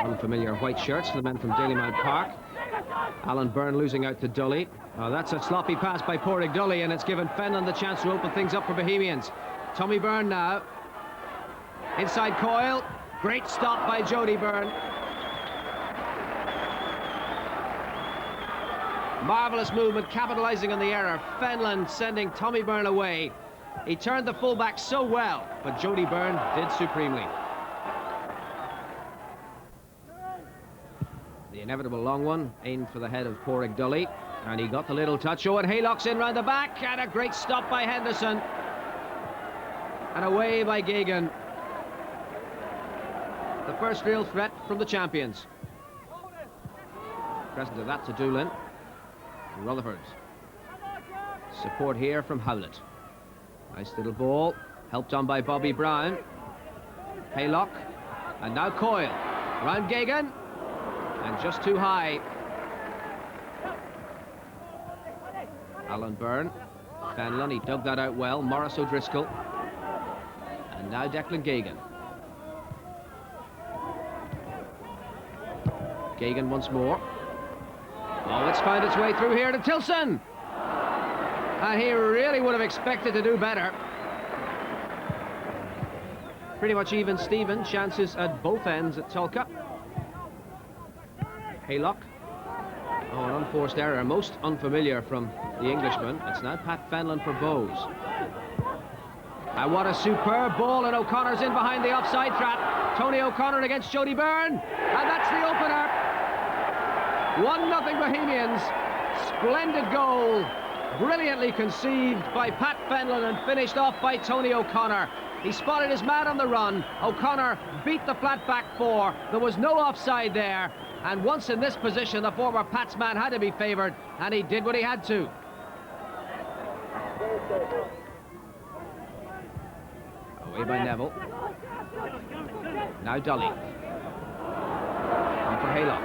Unfamiliar white shirts, the men from Dalymount Park. Alan Byrne losing out to Dully. Oh, that's a sloppy pass by Pádraig Dully, and it's given Fenlon the chance to open things up for Bohemians. Tommy Byrne now. Inside Coyle. Great stop by Jody Byrne. Marvellous movement, capitalising on the error. Fenlon sending Tommy Byrne away. He turned the fullback so well, but Jody Byrne did supremely. The inevitable long one, aimed for the head of Pádraig Dully, and he got the little touch. Oh, and Haylock's in round the back, and a great stop by Henderson. And away by Gagan. The first real threat from the champions. Present of that to Doolin. Rutherford. Support here from Howlett. Nice little ball, helped on by Bobby Brown. Haylock, and now Coyle. Round Gagan, and just too high. Alan Byrne. Fenlon, he dug that out well. Morris O'Driscoll. And now Declan Gagan. Gagan once more. Oh, it's found its way through here to Tilson. And he really would have expected to do better. Pretty much even Steven. Chances at both ends at Tulka. Haylock. Oh, an unforced error. Most unfamiliar from the Englishman. It's now Pat Fenlon for Bowes. And what a superb ball, and O'Connor's in behind the offside trap. Tony O'Connor against Jody Byrne. And that's the opener. 1-0 Bohemians. Splendid goal. Brilliantly conceived by Pat Fenlon and finished off by Tony O'Connor. He spotted his man on the run. O'Connor beat the flat back four. There was no offside there. And once in this position, the former Pats man had to be favoured, and he did what he had to. Away by Neville. Now Dully. On for Haylock.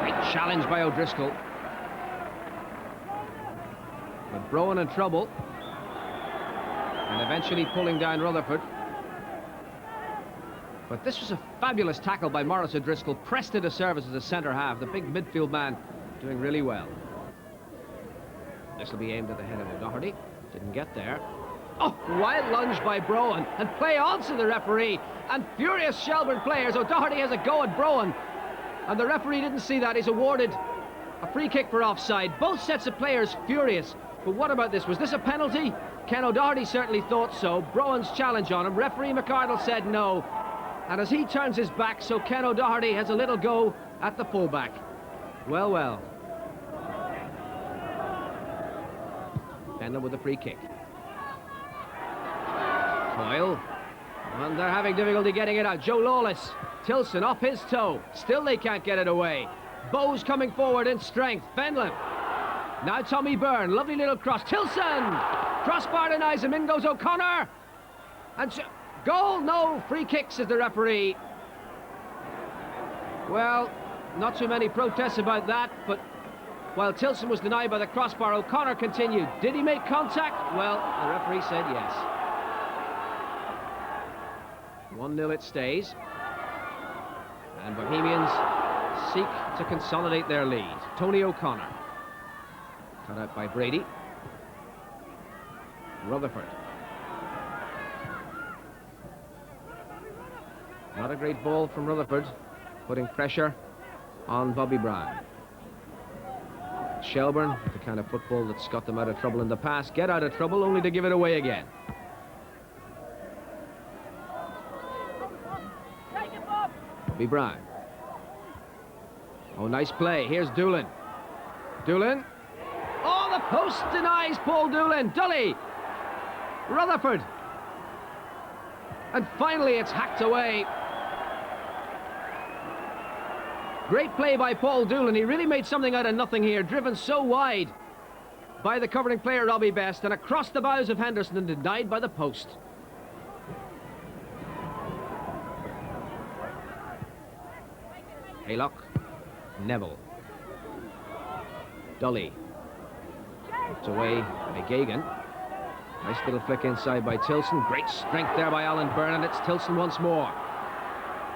Great challenge by O'Driscoll. But Brohan in trouble. And eventually pulling down Rutherford. But this was a fabulous tackle by Morris O'Driscoll. Pressed into service as a centre half. The big midfield man doing really well. This will be aimed at the head of O'Doherty. Didn't get there. Oh, wild lunge by Brohan. And play on to the referee. And furious Shelbourne players. O'Doherty has a go at Brohan. And the referee didn't see that. He's awarded a free kick for offside. Both sets of players furious. But what about this? Was this a penalty? Ken O'Doherty certainly thought so. Brohan's challenge on him. Referee McArdle said no. And as he turns his back, so Ken O'Doherty has a little go at the fullback. Well, well. Fenlon with a free kick. Coyle. And they're having difficulty getting it out. Joe Lawless. Tilson off his toe. Still they can't get it away. Bowes coming forward in strength. Fenlon. Now Tommy Byrne. Lovely little cross. Tilson. Crossbar denies him. In goes O'Connor. And goal. No. Free kick, says the referee. Well, not too many protests about that, but while Tilson was denied by the crossbar, O'Connor continued. Did he make contact? Well, the referee said yes. 1-0 it stays. And Bohemians seek to consolidate their lead. Tony O'Connor. Cut out by Brady. Rutherford. Not a great ball from Rutherford, putting pressure on Bobby Brown. Shelbourne, the kind of football that's got them out of trouble in the past, get out of trouble only to give it away again. Bobby Brown. Oh, nice play. Here's Doolin. Doolin. Oh, the post denies Paul Doolin. Dully. Rutherford. And finally it's hacked away. Great play by Paul Doolin. He really made something out of nothing here. Driven so wide by the covering player Robbie Best and across the bows of Henderson and denied by the post. Haylock. Neville. Dully. It's away by Gagan. Nice little flick inside by Tilson. Great strength there by Alan Byrne, and it's Tilson once more.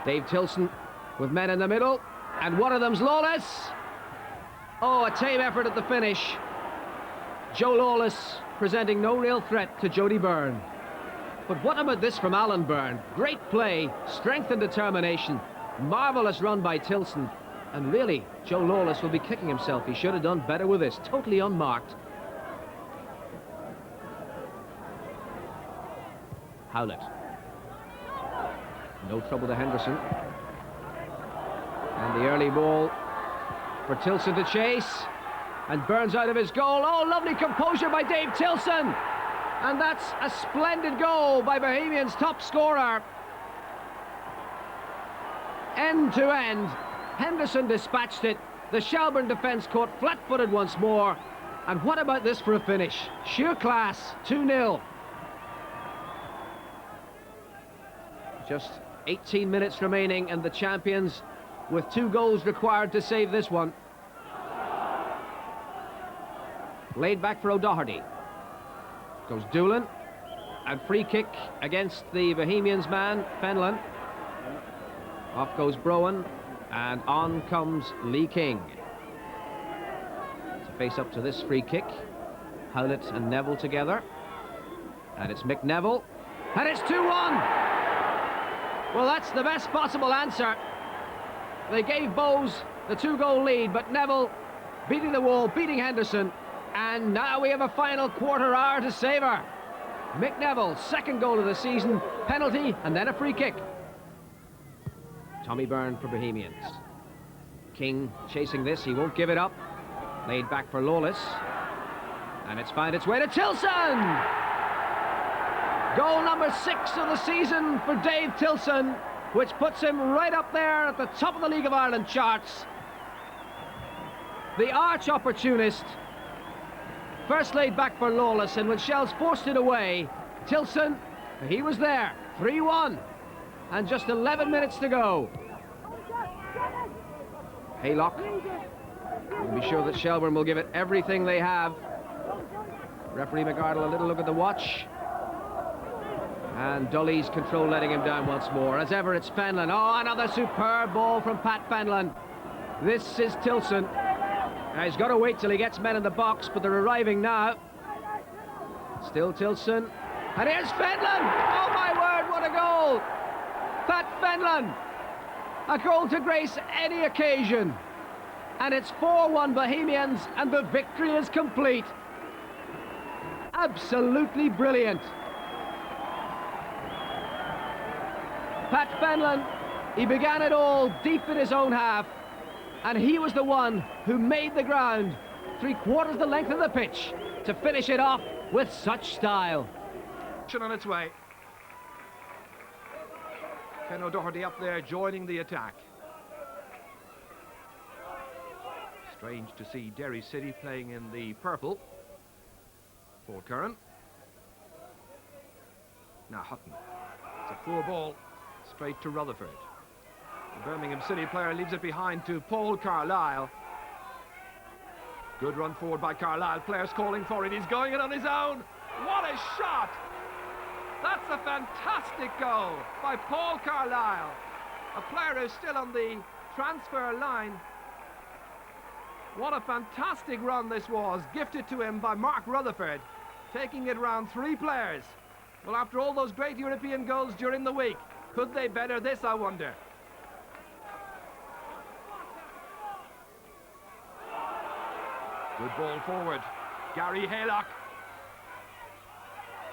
Dave Tilson with men in the middle, and one of them's Lawless. Oh, a tame effort at the finish. Joe Lawless presenting no real threat to Jody Byrne. But what about this from Alan Byrne? Great play, strength and determination. Marvellous run by Tilson. And really, Joe Lawless will be kicking himself. He should have done better with this. Totally unmarked. Howlett. No trouble to Henderson. And the early ball for Tilson to chase. And Burns out of his goal. Oh, lovely composure by Dave Tilson. And that's a splendid goal by Bohemian's top scorer. End to end. Henderson dispatched it. The Shelbourne defence caught flat-footed once more. And what about this for a finish? Sheer class, 2-0. Just 18 minutes remaining and the champions with 2 goals required to save this one. Laid back for O'Doherty. Goes Doolan. And free kick against the Bohemians man, Fenlon. Off goes Browan. And on comes Lee King. To face up to this free kick. Howlett and Neville together. And it's Mick Neville. And it's 2-1. Well, that's the best possible answer. They gave Bowes the 2-goal lead, but Neville beating the wall, beating Henderson. And now we have a final quarter hour to savour. Mick Neville, 2nd goal of the season, penalty, and then a free kick. Tommy Byrne for Bohemians. King chasing this, he won't give it up. Laid back for Lawless. And it's found its way to Tilson! Goal number 6 of the season for Dave Tilson, which puts him right up there at the top of the League of Ireland charts. The arch opportunist. First laid back for Lawless, and when Shells forced it away, Tilson, he was there. 3-1. And just 11 minutes to go. Haylock. We'll be sure that Shelbourne will give it everything they have. Referee McArdle, a little look at the watch. And Dully's control letting him down once more. As ever, it's Fenlon. Oh, another superb ball from Pat Fenlon. This is Tilson. Now, he's got to wait till he gets men in the box, but they're arriving now. Still Tilson. And here's Fenlon! Oh, my word, what a goal! Pat Fenlon! A goal to grace any occasion. And it's 4-1 Bohemians, and the victory is complete. Absolutely brilliant. Pat Fenlon, he began it all deep in his own half, and he was the one who made the ground 3/4 the length of the pitch to finish it off with such style. On its way. Ken O'Doherty up there joining the attack. Strange to see Derry City playing in the purple. Paul Curran. Now Hutton. It's a poor ball. Straight to Rutherford. The Birmingham City player leaves it behind to Paul Carlisle. Good run forward by Carlisle. Players calling for it. He's going it on his own. What a shot! That's a fantastic goal by Paul Carlisle. A player who's still on the transfer line. What a fantastic run this was. Gifted to him by Mark Rutherford. Taking it round 3 players. Well, after all those great European goals during the week, could they better this, I wonder? Good ball forward. Gary Haylock.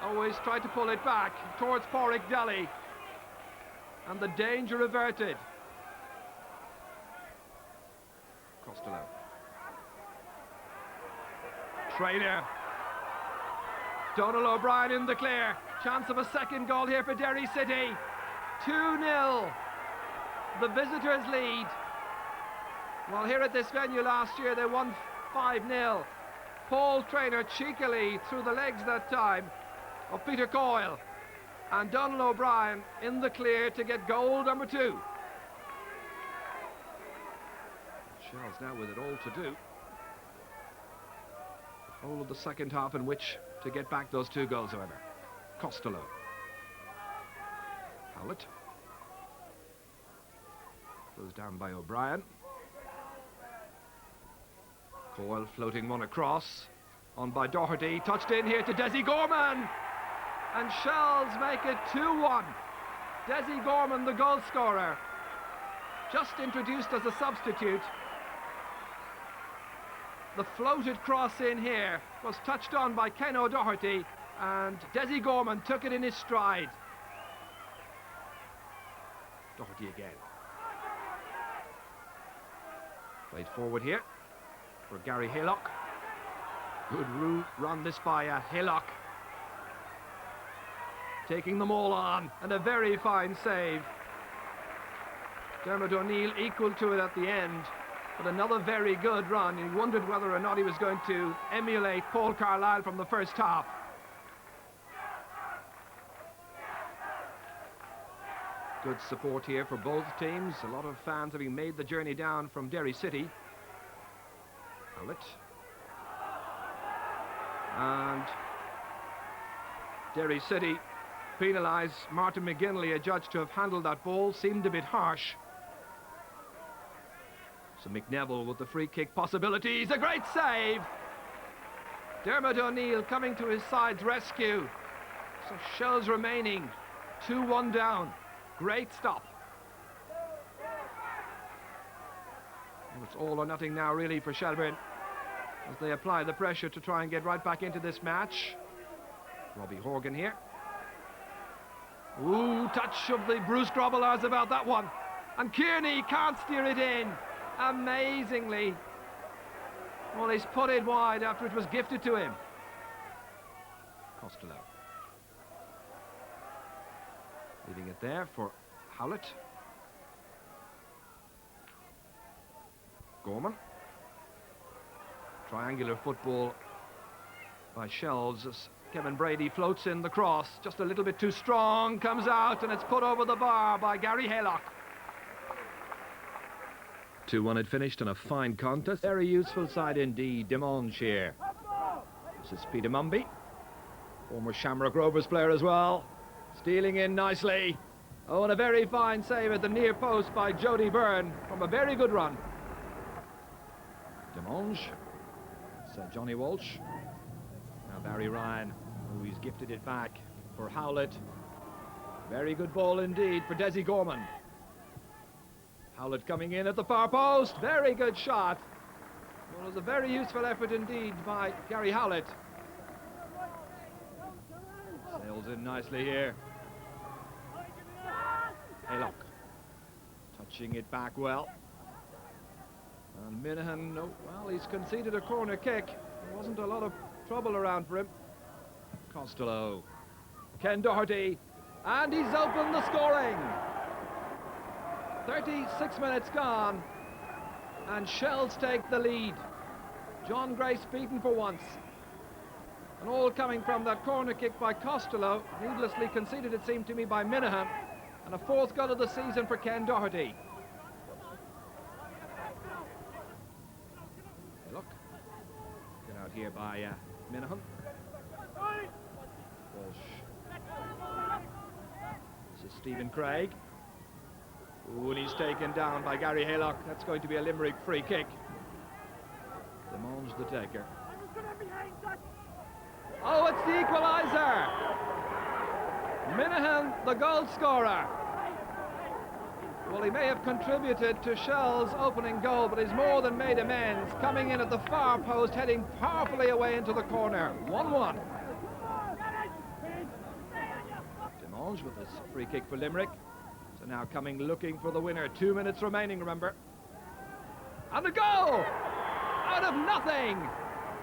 Always tried to pull it back towards Porrick Dully. And the danger averted. Costello. Trainer. Donal O'Brien in the clear. Chance of a second goal here for Derry City. 2-0. The visitors lead. Well, here at this venue last year, they won 5-0. Paul Trainer cheekily through the legs that time of Peter Coyle. And Donal O'Brien in the clear to get goal number 2. Shells now with it all to do. All of the second half in which to get back those 2 goals, however. Costello. Howlett. Goes down by O'Brien. Coyle floating one across. On by Doherty. Touched in here to Desi Gorman. And Shells make it 2-1. Desi Gorman, the goal scorer, just introduced as a substitute. The floated cross in here was touched on by Ken O'Doherty, and Desi Gorman took it in his stride. Doherty again. Played forward here for Gary Haylock. Good run this by Haylock. Taking them all on, and a very fine save. Dermot O'Neill equal to it at the end, but another very good run. He wondered whether or not he was going to emulate Paul Carlisle from the first half. Good support here for both teams. A lot of fans having made the journey down from Derry City. Howlett. And Derry City penalise Martin McGinley, adjudged to have handled that ball. Seemed a bit harsh. So McNeville with the free kick possibilities. A great save! Dermot O'Neill coming to his side's rescue. So Shells remaining 2-1 down. Great stop. And it's all or nothing now really for Shelbourne as they apply the pressure to try and get right back into this match. Robbie Horgan here. Ooh, touch of the Bruce Grobbelaars about that one. And Kearney can't steer it in. Amazingly. Well, he's put it wide after it was gifted to him. Costello. Leaving it there for Howlett. Gorman. Triangular football by Shells as Kevin Brady floats in the cross. Just a little bit too strong. Comes out and it's put over the bar by Gary Haylock. 2-1 had finished in a fine contest. Very useful side indeed. Demonge here. This is Peter Mumby. Former Shamrock Rovers player as well. Stealing in nicely. Oh, and a very fine save at the near post by Jody Byrne from a very good run. Demonge. It's Johnny Walsh. Now Barry Ryan, who he's gifted it back for Howlett. Very good ball indeed for Desi Gorman. Howlett coming in at the far post. Very good shot. Well, it was a very useful effort indeed by Gary Howlett. Sails in nicely here. Haylock touching it back well. And Minahan, oh, well, he's conceded a corner kick. There wasn't a lot of trouble around for him. Costello. Ken Doherty. And he's opened the scoring. 36 minutes gone. And Shells take the lead. John Grace beaten for once. And all coming from that corner kick by Costello. Needlessly conceded, it seemed to me, by Minahan. And a fourth goal of the season for Ken Doherty. Look. Get out here by Minahan. Walsh. This is Stephen Craig. Ooh, and he's taken down by Gary Haylock. That's going to be a Limerick free kick. Demonge the taker. Oh, it's the equaliser! Minahan, the goal scorer. Well, he may have contributed to Shell's opening goal, but he's more than made amends. Coming in at the far post, heading powerfully away into the corner. 1-1. Demonge with his free kick for Limerick. So now coming looking for the winner. 2 minutes remaining, remember. And a goal! Out of nothing!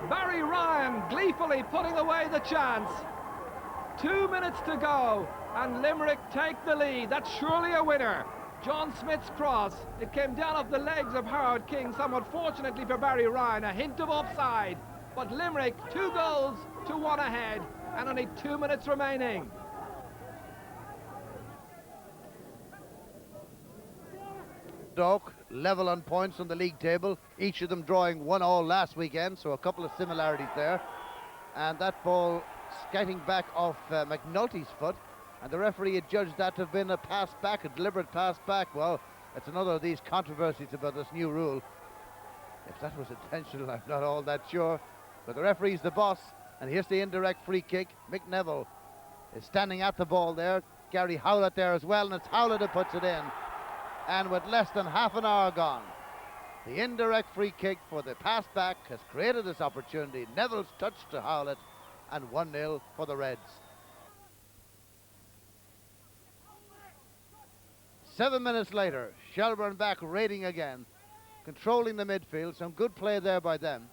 Barry Ryan gleefully putting away the chance. 2 minutes to go, and Limerick take the lead. That's surely a winner. John Smith's cross. It came down off the legs of Howard King, somewhat fortunately for Barry Ryan. A hint of offside. But Limerick, 2 goals to 1 ahead, and only 2 minutes remaining. Doak, level on points on the league table, each of them drawing 1-1 last weekend, so a couple of similarities there. And that ball skating back off McNulty's foot, and the referee had judged that to have been a pass back, a deliberate pass back. Well, It's another of these controversies about this new rule. If that was intentional, I'm not all that sure. But the referee's the boss, and here's the indirect free kick. Mick Neville is standing at the ball there. Gary Howlett there as well, and it's Howlett who puts it in. And with less than half an hour gone, the indirect free kick for the pass back has created this opportunity. Neville's touch to Howlett, and 1-0 for the Reds. 7 minutes later, Shelbourne back raiding again, controlling the midfield. Some good play there by them.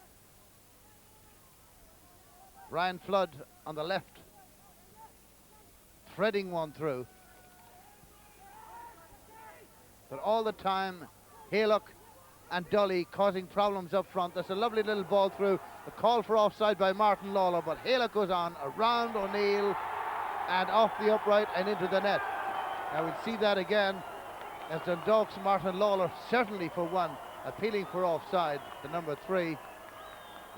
Brian Flood on the left, threading one through. But all the time, Haylock and Dully causing problems up front. There's a lovely little ball through. A call for offside by Martin Lawler, but Haylock goes on around O'Neill and off the upright and into the net. Now we'll see that again as Dundalk's Martin Lawler, certainly for one, appealing for offside, the number 3.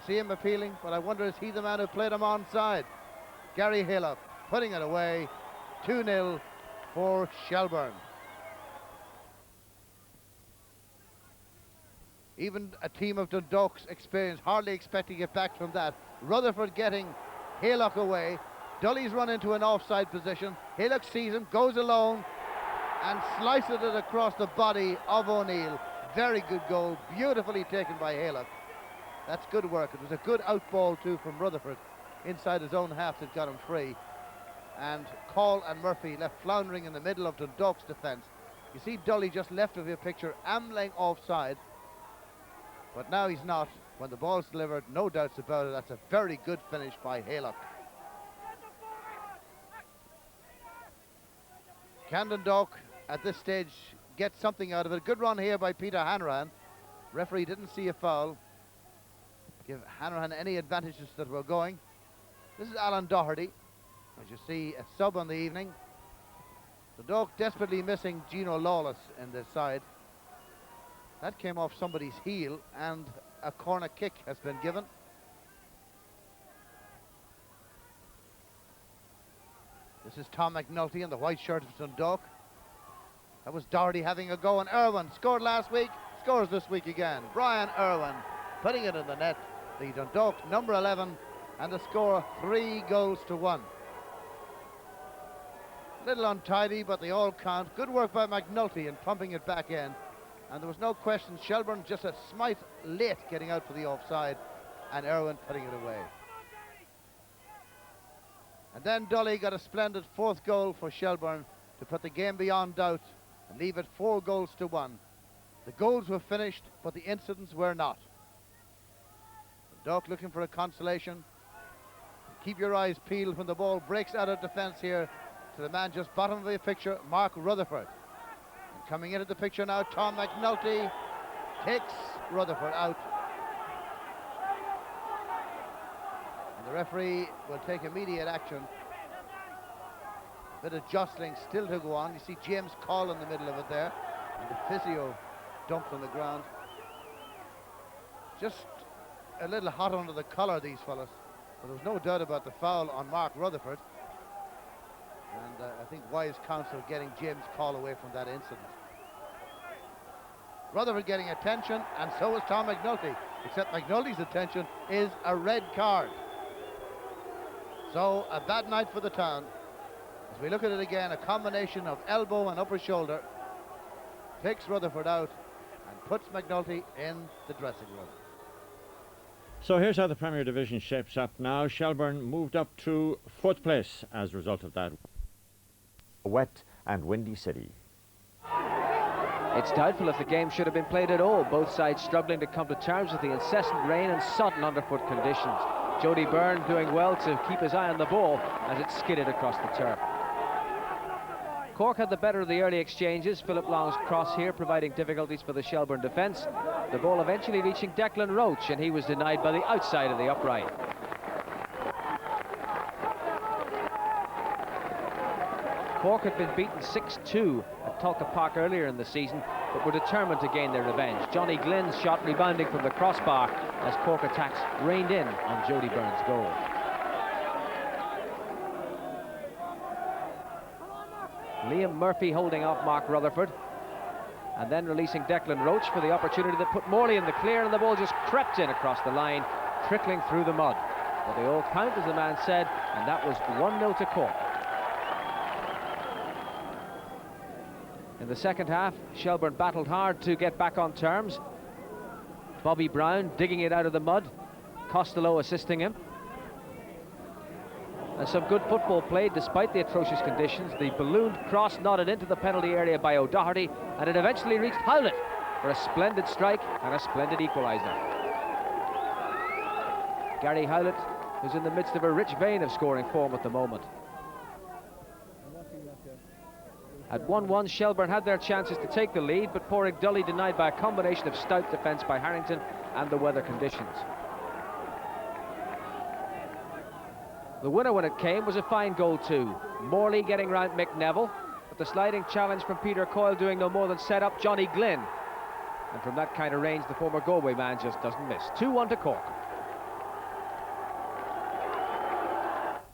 See him appealing, but I wonder is he the man who played him onside? Gary Haylock putting it away. 2-0 for Shelbourne. Even a team of Dundalk's experience hardly expecting it back from that. Rutherford getting Haylock away. Dully's run into an offside position. Haylock sees him, goes alone, and slices it across the body of O'Neill. Very good goal, beautifully taken by Haylock. That's good work. It was a good out ball too from Rutherford inside his own half that got him free. And Call and Murphy left floundering in the middle of Dundalk's defence. You see Dully just left of your picture, ambling offside. But now he's not. When the ball's delivered, no doubts about it. That's a very good finish by Haylock. Can Dundalk at this stage get something out of it? Good run here by Peter Hanrahan. Referee didn't see a foul. Give Hanrahan any advantages that were going. This is Alan Doherty. As you see, a sub on the evening. Dundalk desperately missing Gino Lawless in this side. That came off somebody's heel, and a corner kick has been given. This is Tom McNulty in the white shirt of Dundalk. That was Doherty having a go, and Irwin scored last week, scores this week again. Brian Irwin putting it in the net. The Dundalk number 11, and the score 3-1. Little untidy, but they all count. Good work by McNulty in pumping it back in. And there was no question, Shelbourne just a smite late getting out for the offside, and Irwin putting it away. And then Dully got a splendid 4th goal for Shelbourne to put the game beyond doubt and leave it 4-1. The goals were finished, but the incidents were not. Dundalk looking for a consolation. Keep your eyes peeled when the ball breaks out of defence here to the man just bottom of the picture, Mark Rutherford. Coming into the picture now, Tom McNulty takes Rutherford out. And the referee will take immediate action. A bit of jostling still to go on. You see James Call in the middle of it there. And the physio dumped on the ground. Just a little hot under the collar, these fellas. But there's no doubt about the foul on Mark Rutherford. And I think wise counsel getting James Call away from that incident. Rutherford getting attention, and so is Tom McNulty, except McNulty's attention is a red card. So a bad night for the town. As we look at it again, a combination of elbow and upper shoulder takes Rutherford out and puts McNulty in the dressing room. So here's how the Premier Division shapes up now. Shelbourne moved up to 4th place as a result of that. A wet and windy city. It's doubtful if the game should have been played at all. Both sides struggling to come to terms with the incessant rain and sodden underfoot conditions. Jody Byrne doing well to keep his eye on the ball as it skidded across the turf. Cork had the better of the early exchanges. Philip Long's cross here providing difficulties for the Shelbourne defence. The ball eventually reaching Declan Roach, and he was denied by the outside of the upright. Cork had been beaten 6-2 at Tulka Park earlier in the season, but were determined to gain their revenge. Johnny Glynn's shot rebounding from the crossbar as Cork attacks rained in on Jody Byrne's goal. Liam Murphy holding off Mark Rutherford. and then releasing Declan Roach for the opportunity that put Morley in the clear, and the ball just crept in across the line, trickling through the mud. But they all count, as the man said, and that was 1-0 to Cork. In the second half, Shelbourne battled hard to get back on terms. Bobby Brown digging it out of the mud, Costello assisting him. And some good football played despite the atrocious conditions. The ballooned cross nodded into the penalty area by O'Doherty, and it eventually reached Howlett for a splendid strike and a splendid equaliser. Gary Howlett, who's in the midst of a rich vein of scoring form at the moment. At 1-1, Shelbourne had their chances to take the lead, but Porrick dully denied by a combination of stout defence by Harrington and the weather conditions. The winner when it came was a fine goal too. Morley getting round Mick Neville, but the sliding challenge from Peter Coyle doing no more than set up Johnny Glynn. And from that kind of range, the former Galway man just doesn't miss. 2-1 to Cork.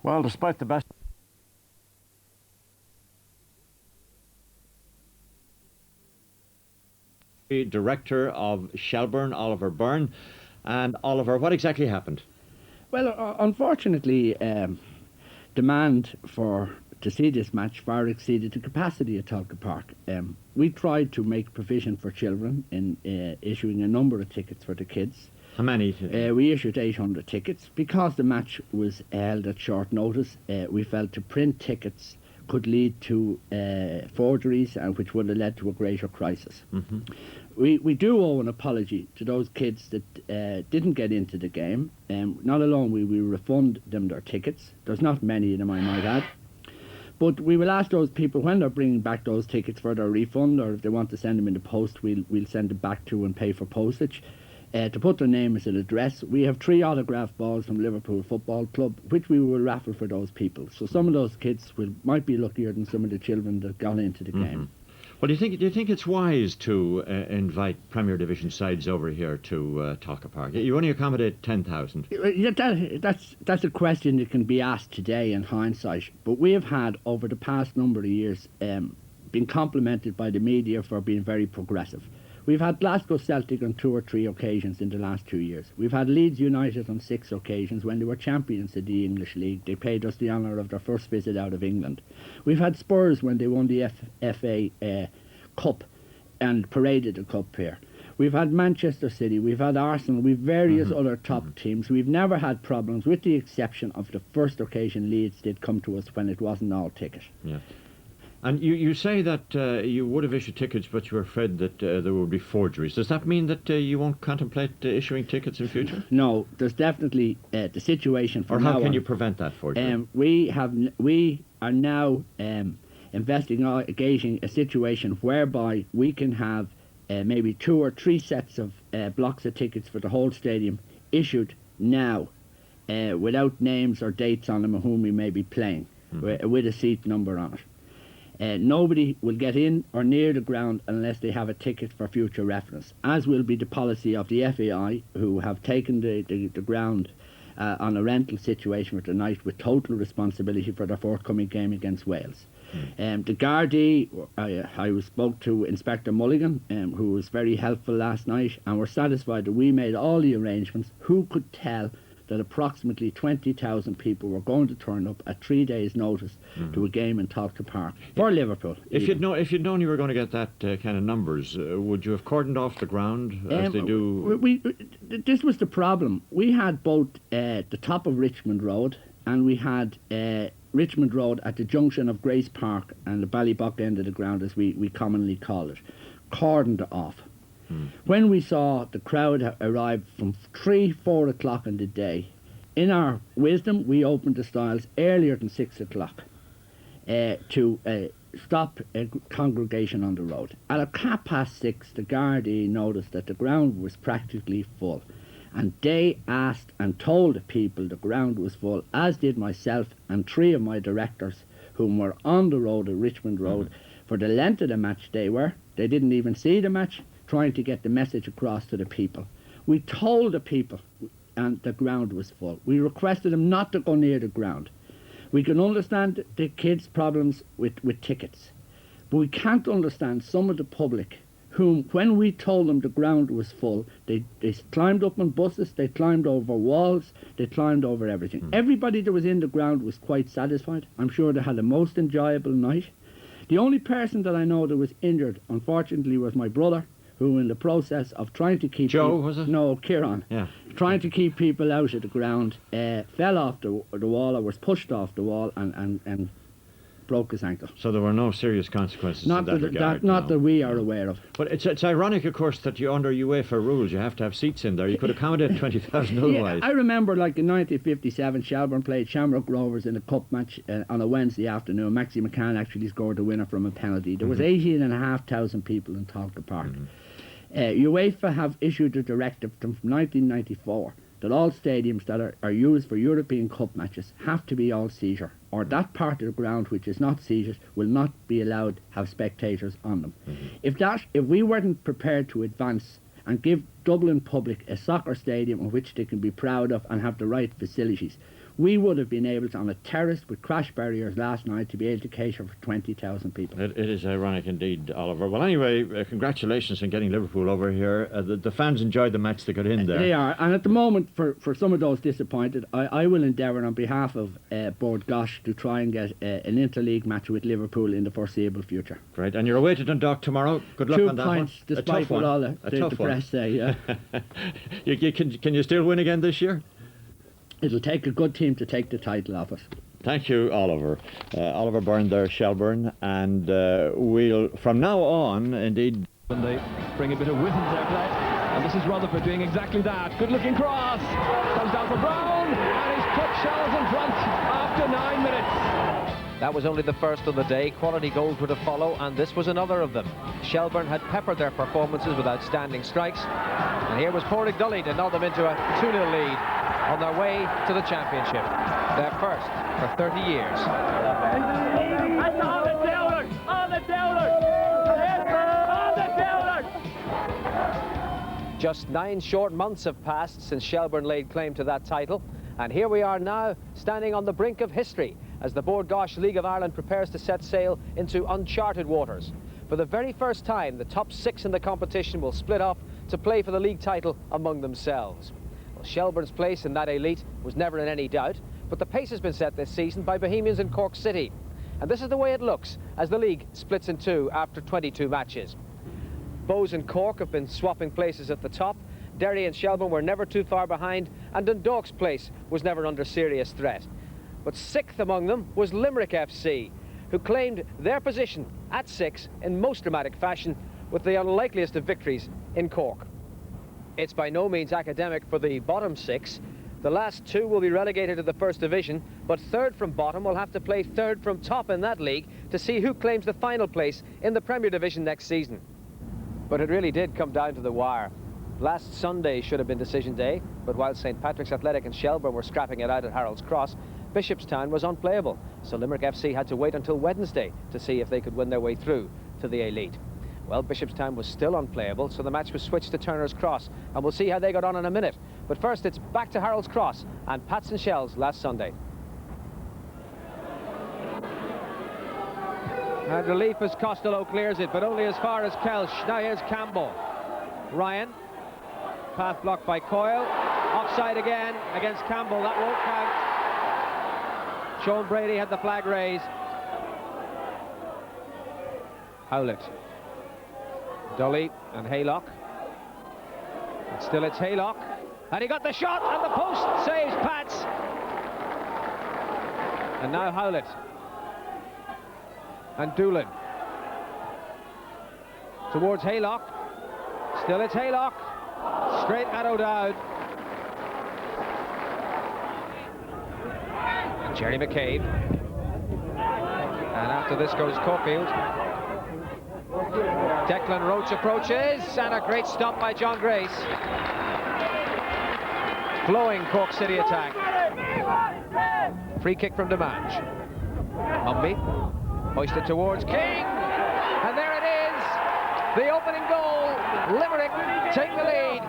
Well, despite the best director of Shelbourne, Oliver Byrne. And Oliver, what exactly happened? Well, unfortunately, demand to see this match far exceeded the capacity at Tulka Park. We tried to make provision for children in issuing a number of tickets for the kids. How many? We issued 800 tickets. Because the match was held at short notice, we felt to print tickets could lead to forgeries, and which would have led to a greater crisis. Mm-hmm. We do owe an apology to those kids that didn't get into the game. Not alone will we refund them their tickets. There's not many of them, I might add. But we will ask those people when they're bringing back those tickets for their refund, or if they want to send them in the post, we'll send them back to and pay for postage. To put their name as an address. We have 3 autograph balls from Liverpool Football Club, which we will raffle for those people. So some of those kids might be luckier than some of the children that got into the game. Well, do you think it's wise to invite Premier Division sides over here to Tulka Park? You only accommodate 10,000. That's a question that can be asked today in hindsight. But we have had, over the past number of years, been complimented by the media for being very progressive. We've had Glasgow Celtic on 2 or 3 occasions in the last 2 years. We've had Leeds United on 6 occasions when they were champions of the English League. They paid us the honour of their first visit out of England. We've had Spurs when they won the FA Cup and paraded the cup here. We've had Manchester City, we've had Arsenal, we've various other top teams. We've never had problems, with the exception of the first occasion Leeds did come to us when it wasn't all ticket. Yeah. And you say that you would have issued tickets, but you were afraid that there would be forgeries. Does that mean that you won't contemplate issuing tickets in future? No, there's definitely the situation for now. Or how can you prevent that forgery? We are now investigating a situation whereby we can have maybe 2 or 3 sets of blocks of tickets for the whole stadium issued now, without names or dates on them of whom we may be playing, with a seat number on it. Nobody will get in or near the ground unless they have a ticket for future reference, as will be the policy of the FAI, who have taken the ground on a rental situation for tonight, with total responsibility for their forthcoming game against Wales. The Gardaí, I spoke to Inspector Mulligan, who was very helpful last night, and we're satisfied that we made all the arrangements. Who could tell that approximately 20,000 people were going to turn up at 3 days' notice to a game in Tulka Park for Liverpool? If you'd known you were going to get that kind of numbers, would you have cordoned off the ground as they do? This was the problem. We had both the top of Richmond Road, and we had Richmond Road at the junction of Grace Park and the Ballybuck end of the ground, as we commonly call it, cordoned off. When we saw the crowd arrive from 3-4 o'clock in the day, in our wisdom we opened the stiles earlier than 6 o'clock to stop a congregation on the road. At 6:30 the Gardaí noticed that the ground was practically full, and they asked and told the people the ground was full, as did myself and 3 of my directors, whom were on the road at Richmond Road for the length of the match. They didn't even see the match, trying to get the message across to the people. We told the people and the ground was full. We requested them not to go near the ground. We can understand the kids' problems with tickets, but we can't understand some of the public whom, when we told them the ground was full, they climbed up on buses, they climbed over walls, they climbed over everything. Everybody that was in the ground was quite satisfied. I'm sure they had the most enjoyable night. The only person that I know that was injured, unfortunately, was my brother, who, in the process of trying to keep... Joe, was it? No, Kieran. Yeah. Trying to keep people out of the ground, fell off the wall, or was pushed off the wall, and broke his ankle. So there were no serious consequences Not in that regard. not that we are aware of. But it's ironic, of course, that you, under UEFA rules, you have to have seats in there. You could accommodate 20,000 otherwise. Yeah, I remember, like, in 1957, Shelbourne played Shamrock Rovers in a cup match on a Wednesday afternoon. Maxie McCann actually scored the winner from a penalty. There was 18,500 people in Talca Park. UEFA have issued a directive from 1994 that all stadiums that are used for European Cup matches have to be all seater, or that part of the ground which is not seated will not be allowed to have spectators on them. If we weren't prepared to advance and give Dublin public a soccer stadium in which they can be proud of and have the right facilities, we would have been able to, on a terrace with crash barriers last night, to be able to cater for 20,000 people. It is ironic indeed, Oliver. Well, anyway, congratulations on getting Liverpool over here. The fans enjoyed the match. They got in there. They are, and at the moment, for some of those disappointed, I will endeavour on behalf of Board Gosh to try and get an interleague match with Liverpool in the foreseeable future. Great, and you're away to Dundalk tomorrow. Good luck 2 on that points, one. despite what all the press say. Yeah. Can you still win again this year? It'll take a good team to take the title off us. Thank you, Oliver. Oliver Byrne there, Shelbourne, and we'll, from now on, indeed... And they bring a bit of width into their play, and this is Rutherford doing exactly that. Good looking cross, comes down for Brown, and he's put Shells in front after 9 minutes. That was only the first of the day. Quality goals were to follow, and this was another of them. Shelbourne had peppered their performances with outstanding strikes, and here was Pádraig Dully to nod them into a 2-0 lead on their way to the championship, their first for 30 years. Just 9 short months have passed since Shelbourne laid claim to that title, and here we are now, standing on the brink of history as the Bord Gáis League of Ireland prepares to set sail into uncharted waters. For the very first time, the top 6 in the competition will split off to play for the league title among themselves. Well, Shelbourne's place in that elite was never in any doubt, but the pace has been set this season by Bohemians in Cork City. And this is the way it looks as the league splits in two after 22 matches. Bows and Cork have been swapping places at the top. Derry and Shelbourne were never too far behind, and Dundalk's place was never under serious threat. But 6th among them was Limerick FC, who claimed their position at 6 in most dramatic fashion, with the unlikeliest of victories in Cork. It's by no means academic for the bottom 6. The last 2 will be relegated to the First Division, but 3rd from bottom will have to play 3rd from top in that league to see who claims the final place in the Premier Division next season. But it really did come down to the wire. Last Sunday should have been decision day, but while St Patrick's Athletic and Shelbourne were scrapping it out at Harold's Cross, Bishopstown was unplayable, so Limerick FC had to wait until Wednesday to see if they could win their way through to the elite. Well, Bishopstown was still unplayable, so the match was switched to Turner's Cross, and we'll see how they got on in a minute. But first, it's back to Harold's Cross and Pats and Shells last Sunday. And relief as Costello clears it, but only as far as Kelch. Now here's Campbell. Ryan. Path blocked by Coyle. Offside again against Campbell. That won't count. Sean Brady had the flag raised. Howlett. Dully and Haylock. And still it's Haylock. And he got the shot, and the post saves Pats. And now Howlett. And Doolan. Towards Haylock. Still it's Haylock. Straight at O'Dowd. And Jerry McCabe. And after this goes Caulfield. Declan Roach approaches, and a great stop by John Grace. Flowing Cork City attack. Free kick from Demange. Mumby hoisted towards King, and there it is, the opening goal. Limerick take the lead.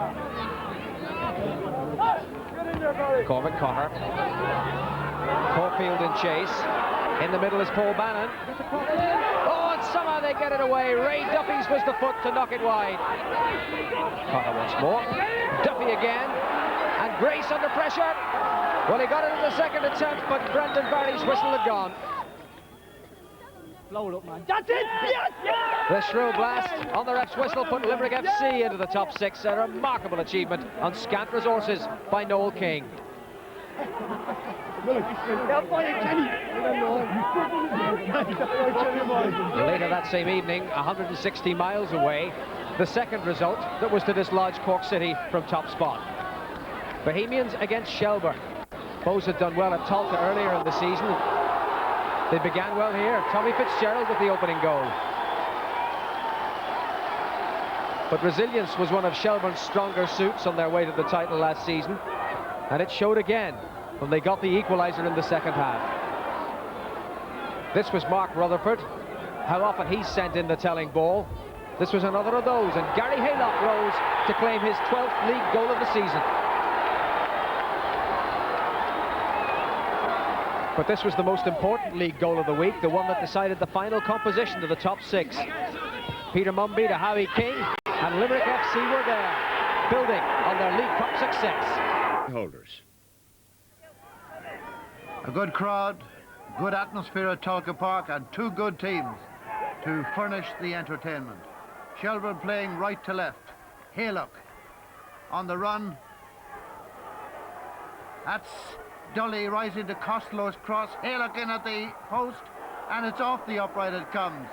Cormac Cotter. Caulfield in chase. In the middle is Paul Bannon. Oh, it's somehow they get it away. Ray Duffy's was the foot to knock it wide. Connor once more. Duffy again. And Grace under pressure. Well, he got it in the second attempt, but Brendan Barry's whistle had gone. Blow it up, man. That's it! Yes! The shrill blast on the ref's whistle put Limerick FC into the top 6. A remarkable achievement on scant resources by Noel King. Later that same evening, 160 miles away, the second result that was to dislodge Cork City from top spot. Bohemians against Shelbourne. Bows had done well at Talca earlier in the season. They began well here. Tommy Fitzgerald with the opening goal. But resilience was one of Shelbourne's stronger suits on their way to the title last season. And it showed again when they got the equaliser in the second half. This was Mark Rutherford. How often he sent in the telling ball. This was another of those, and Gary Haylock rose to claim his 12th league goal of the season. But this was the most important league goal of the week, the one that decided the final composition of the top 6. Peter Mumby to Howie King, and Limerick FC were there, building on their League Cup success. Holders. A good crowd, good atmosphere at Talca Park, and two good teams to furnish the entertainment. Shelbourne playing right to left. Haylock on the run. That's Dully rising to Costello's cross. Haylock in at the post, and it's off the upright it comes.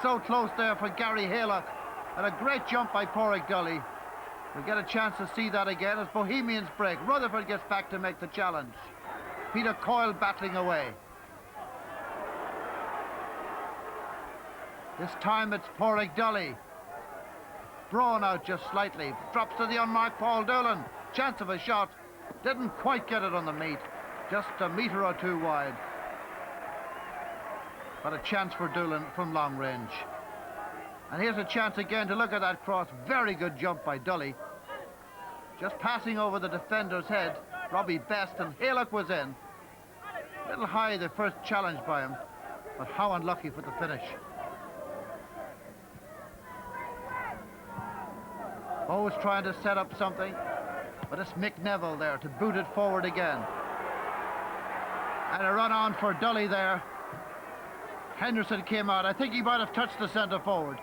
So close there for Gary Haylock, and a great jump by Porrick Dully. We'll get a chance to see that again as Bohemians break. Rutherford gets back to make the challenge. Peter Coyle battling away. This time it's Porrick Dully. Braun out just slightly. Drops to the unmarked Paul Doolan. Chance of a shot. Didn't quite get it on the meat. Just a metre or two wide. But a chance for Doolan from long range. And here's a chance again to look at that cross. Very good jump by Dully. Just passing over the defender's head. Robbie Best, and Haylock was in. A little high the first challenge by him, but how unlucky for the finish. Bo's trying to set up something, but it's Mick Neville there to boot it forward again. And a run on for Dully there. Henderson came out. I think he might have touched the centre forward,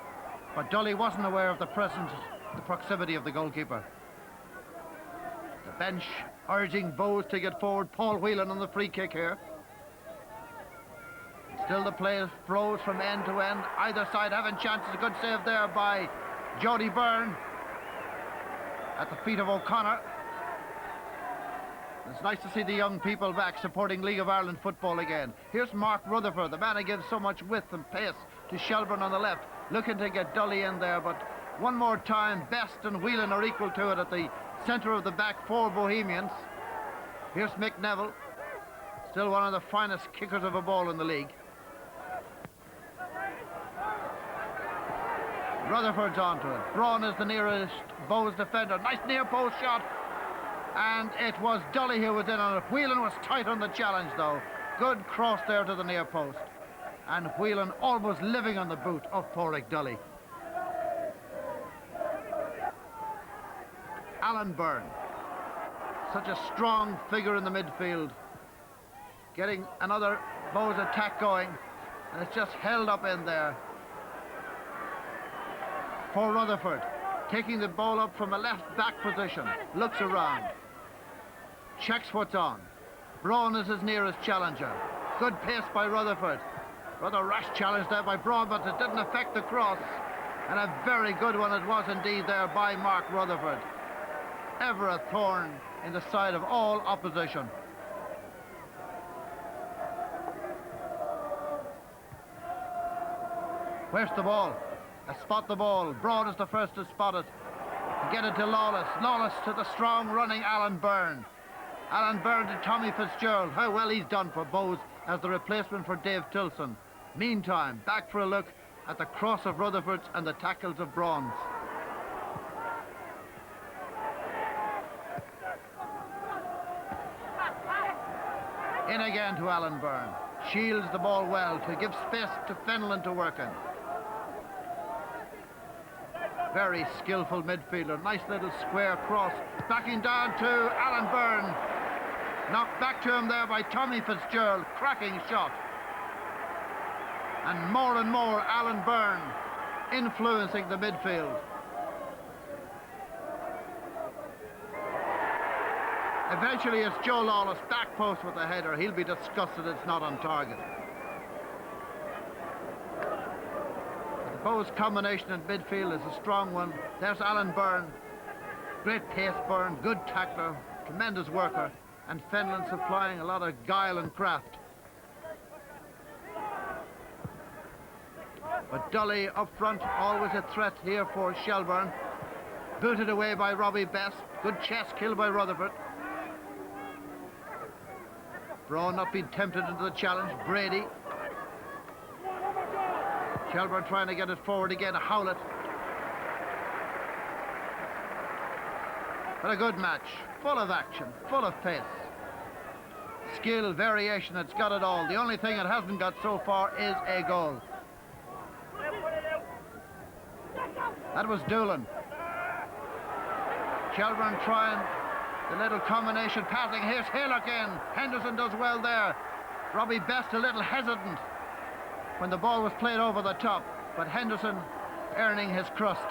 but Dully wasn't aware of the proximity of the goalkeeper. The bench urging Bowes to get forward. Paul Whelan on the free kick here. Still the play flows from end to end. Either side having chances. A good save there by Jody Byrne at the feet of O'Connor. It's nice to see the young people back supporting League of Ireland football again. Here's Mark Rutherford, the man who gives so much width and pace to Shelbourne on the left, looking to get Dully in there, but one more time Best and Whelan are equal to it at the centre of the back for Bohemians. Here's Mick Neville, still one of the finest kickers of a ball in the league. Rutherford's onto it. Braun is the nearest Bowes defender. Nice near post shot. And it was Dully who was in on it. Whelan was tight on the challenge though. Good cross there to the near post. And Whelan almost living on the boot of Porrick Dully. Alan Byrne. Such a strong figure in the midfield. Getting another Bowes attack going. And it's just held up in there. For Rutherford, taking the ball up from a left back position, looks around, checks what's on. Braun is his nearest challenger. Good pace by Rutherford. Rather rash challenge there by Braun, but it didn't affect the cross. And a very good one it was indeed there by Mark Rutherford. Ever a thorn in the side of all opposition. Where's the ball? Spot the ball. Braun is the first to spot it. Get it to Lawless. Lawless to the strong running Alan Byrne. Alan Byrne to Tommy Fitzgerald. How well he's done for Bowes as the replacement for Dave Tilson. Meantime, back for a look at the cross of Rutherford's and the tackles of Braun's. In again to Alan Byrne. Shields the ball well to give space to Fenlon to work in. Very skillful midfielder. Nice little square cross. Backing down to Alan Byrne. Knocked back to him there by Tommy Fitzgerald. Cracking shot. And more Alan Byrne influencing the midfield. Eventually it's Joe Lawless, back post with the header. He'll be disgusted it's not on target. The Bows combination in midfield is a strong one. There's Alan Byrne. Great pace Byrne, good tackler, tremendous worker. And Fenlon supplying a lot of guile and craft. But Dully up front, always a threat here for Shelbourne. Booted away by Robbie Best. Good chest kill by Rutherford. Braun not being tempted into the challenge. Brady. Shelbourne trying to get it forward again. Howlett. But a good match. Full of action. Full of pace. Skill, variation, it's got it all. The only thing it hasn't got so far is a goal. That was Doolan. Shelbourne trying the little combination passing. Here's Haylock in. Henderson does well there. Robbie Best a little hesitant when the ball was played over the top, but Henderson earning his crust.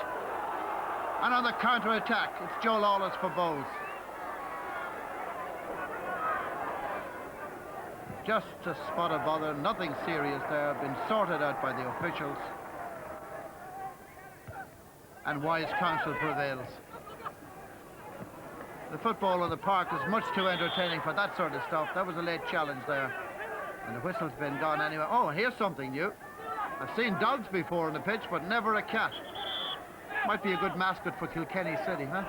And on the counter-attack, it's Joe Lawless for Bows. Just a spot of bother, nothing serious there, been sorted out by the officials. And wise counsel prevails. The football on the park is much too entertaining for that sort of stuff. That was a late challenge there. And the whistle's been gone anyway. Oh, here's something new. I've seen dogs before on the pitch, but never a cat. Might be a good mascot for Kilkenny City, huh?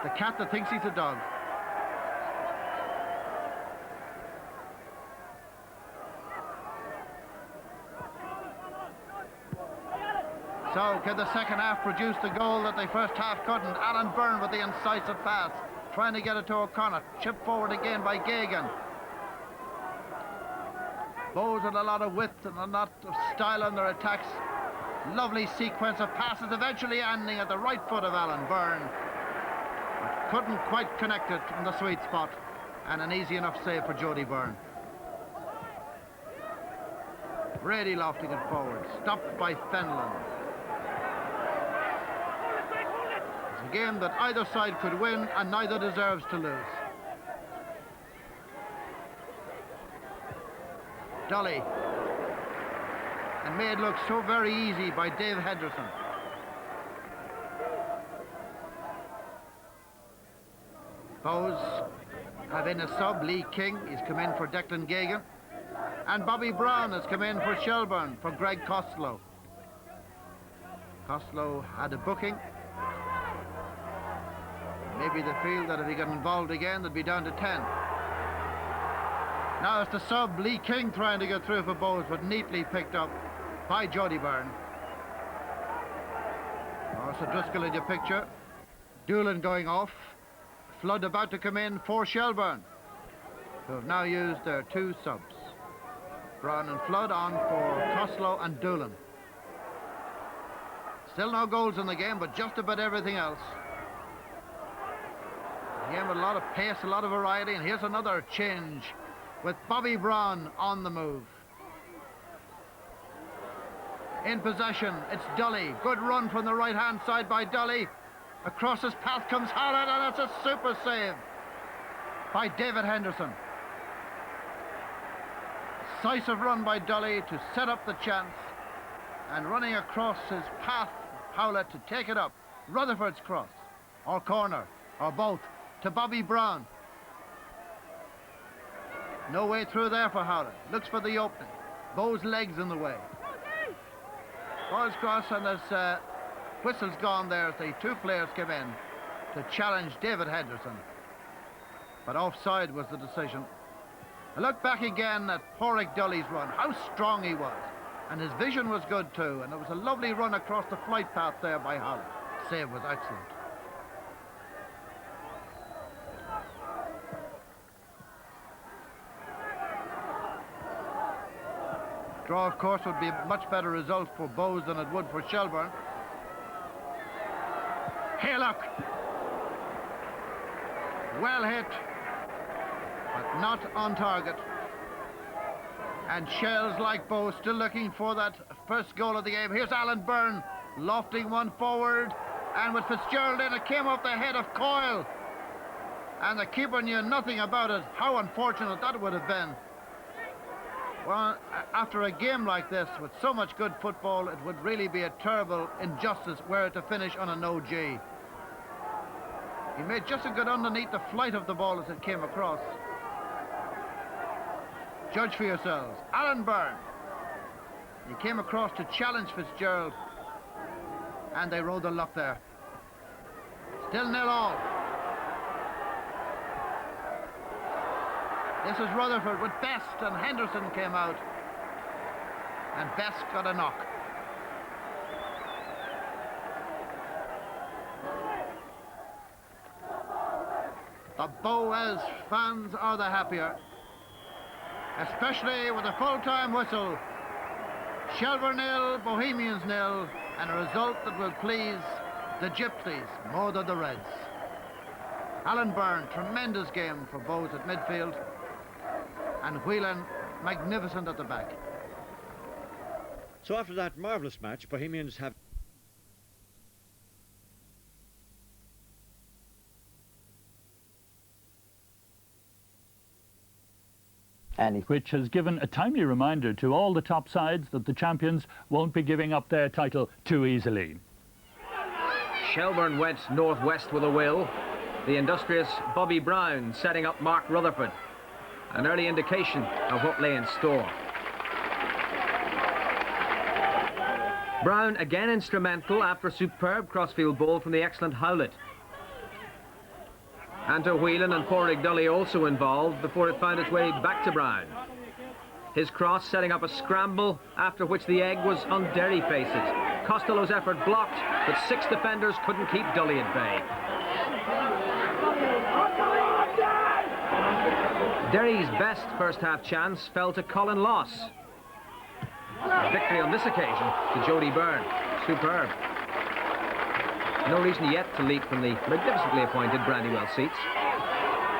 The cat that thinks he's a dog. So, can the second half produce the goal that the first half couldn't? Alan Byrne with the incisive pass, trying to get it to O'Connor. Chip forward again by Gagan. Bows with a lot of width and a lot of style on their attacks. Lovely sequence of passes, eventually ending at the right foot of Alan Byrne. But couldn't quite connect it in the sweet spot. And an easy enough save for Jody Byrne. Brady lofting it forward, stopped by Fenlon. A game that either side could win and neither deserves to lose. Dolly. And made look so very easy by Dave Henderson. Bows have in a sub, Lee King. He's come in for Declan Gagan. And Bobby Brown has come in for Shelbourne, for Greg Costello. Costello had a booking. Maybe they feel that if he got involved again, they'd be down to 10. Now it's the sub, Lee King, trying to get through for Bows, but neatly picked up by Jody Byrne. Also Driscoll in your picture. Doolan going off. Flood about to come in for Shelbourne, who have now used their two subs. Brown and Flood on for Costello and Doolan. Still no goals in the game, but just about everything else. A game with a lot of pace, a lot of variety, and here's another change with Bobby Brown on the move. In possession, it's Dully. Good run from the right-hand side by Dully. Across his path comes Howlett, and it's a super save by David Henderson. Decisive run by Dully to set up the chance, and running across his path, Howlett to take it up. Rutherford's cross, or corner, or both, to Bobby Brown. No way through there for Howlett. Looks for the opening. Bow's legs in the way. Ball's cross, and there's whistle's gone there as the two players came in to challenge David Henderson. But offside was the decision. I look back again at Porrick Dully's run, how strong he was. And his vision was good too, and it was a lovely run across the flight path there by Howlett. Save was excellent. Draw, of course, would be a much better result for Bows than it would for Shelbourne. Haylock. Well hit, but not on target. And Shells, like Bow, still looking for that first goal of the game. Here's Alan Byrne lofting one forward, and with Fitzgerald in, it came off the head of Coyle. And the keeper knew nothing about it. How unfortunate that would have been. Well, after a game like this, with so much good football, it would really be a terrible injustice were it to finish on a no-G. He made just a good underneath the flight of the ball as it came across. Judge for yourselves. Alan Byrne. He came across to challenge Fitzgerald, and they rode the luck there. Still 0-0. This is Rutherford with Best, and Henderson came out, and Best got a knock. The Boaz fans are the happier, especially with a full-time whistle. Shelbourne 0, Bohemians 0, and a result that will please the Gypsies more than the Reds. Alan Byrne, tremendous game for Bows at midfield, and Whelan, magnificent at the back. So after that marvellous match, Bohemians have which has given a timely reminder to all the top sides that the champions won't be giving up their title too easily. Shelbourne went northwest with a will. The industrious Bobby Brown setting up Mark Rutherford. An early indication of what lay in store. Brown again instrumental after a superb crossfield ball from the excellent Howlett. Anto Whelan and Porrig Dully also involved before it found its way back to Brown. His cross setting up a scramble, after which the egg was on Derry faces. Costello's effort blocked, but 6 defenders couldn't keep Dully at bay. Derry's best first-half chance fell to Colin Loss. Victory on this occasion to Jody Byrne. Superb. No reason yet to leap from the magnificently appointed Brandywell seats.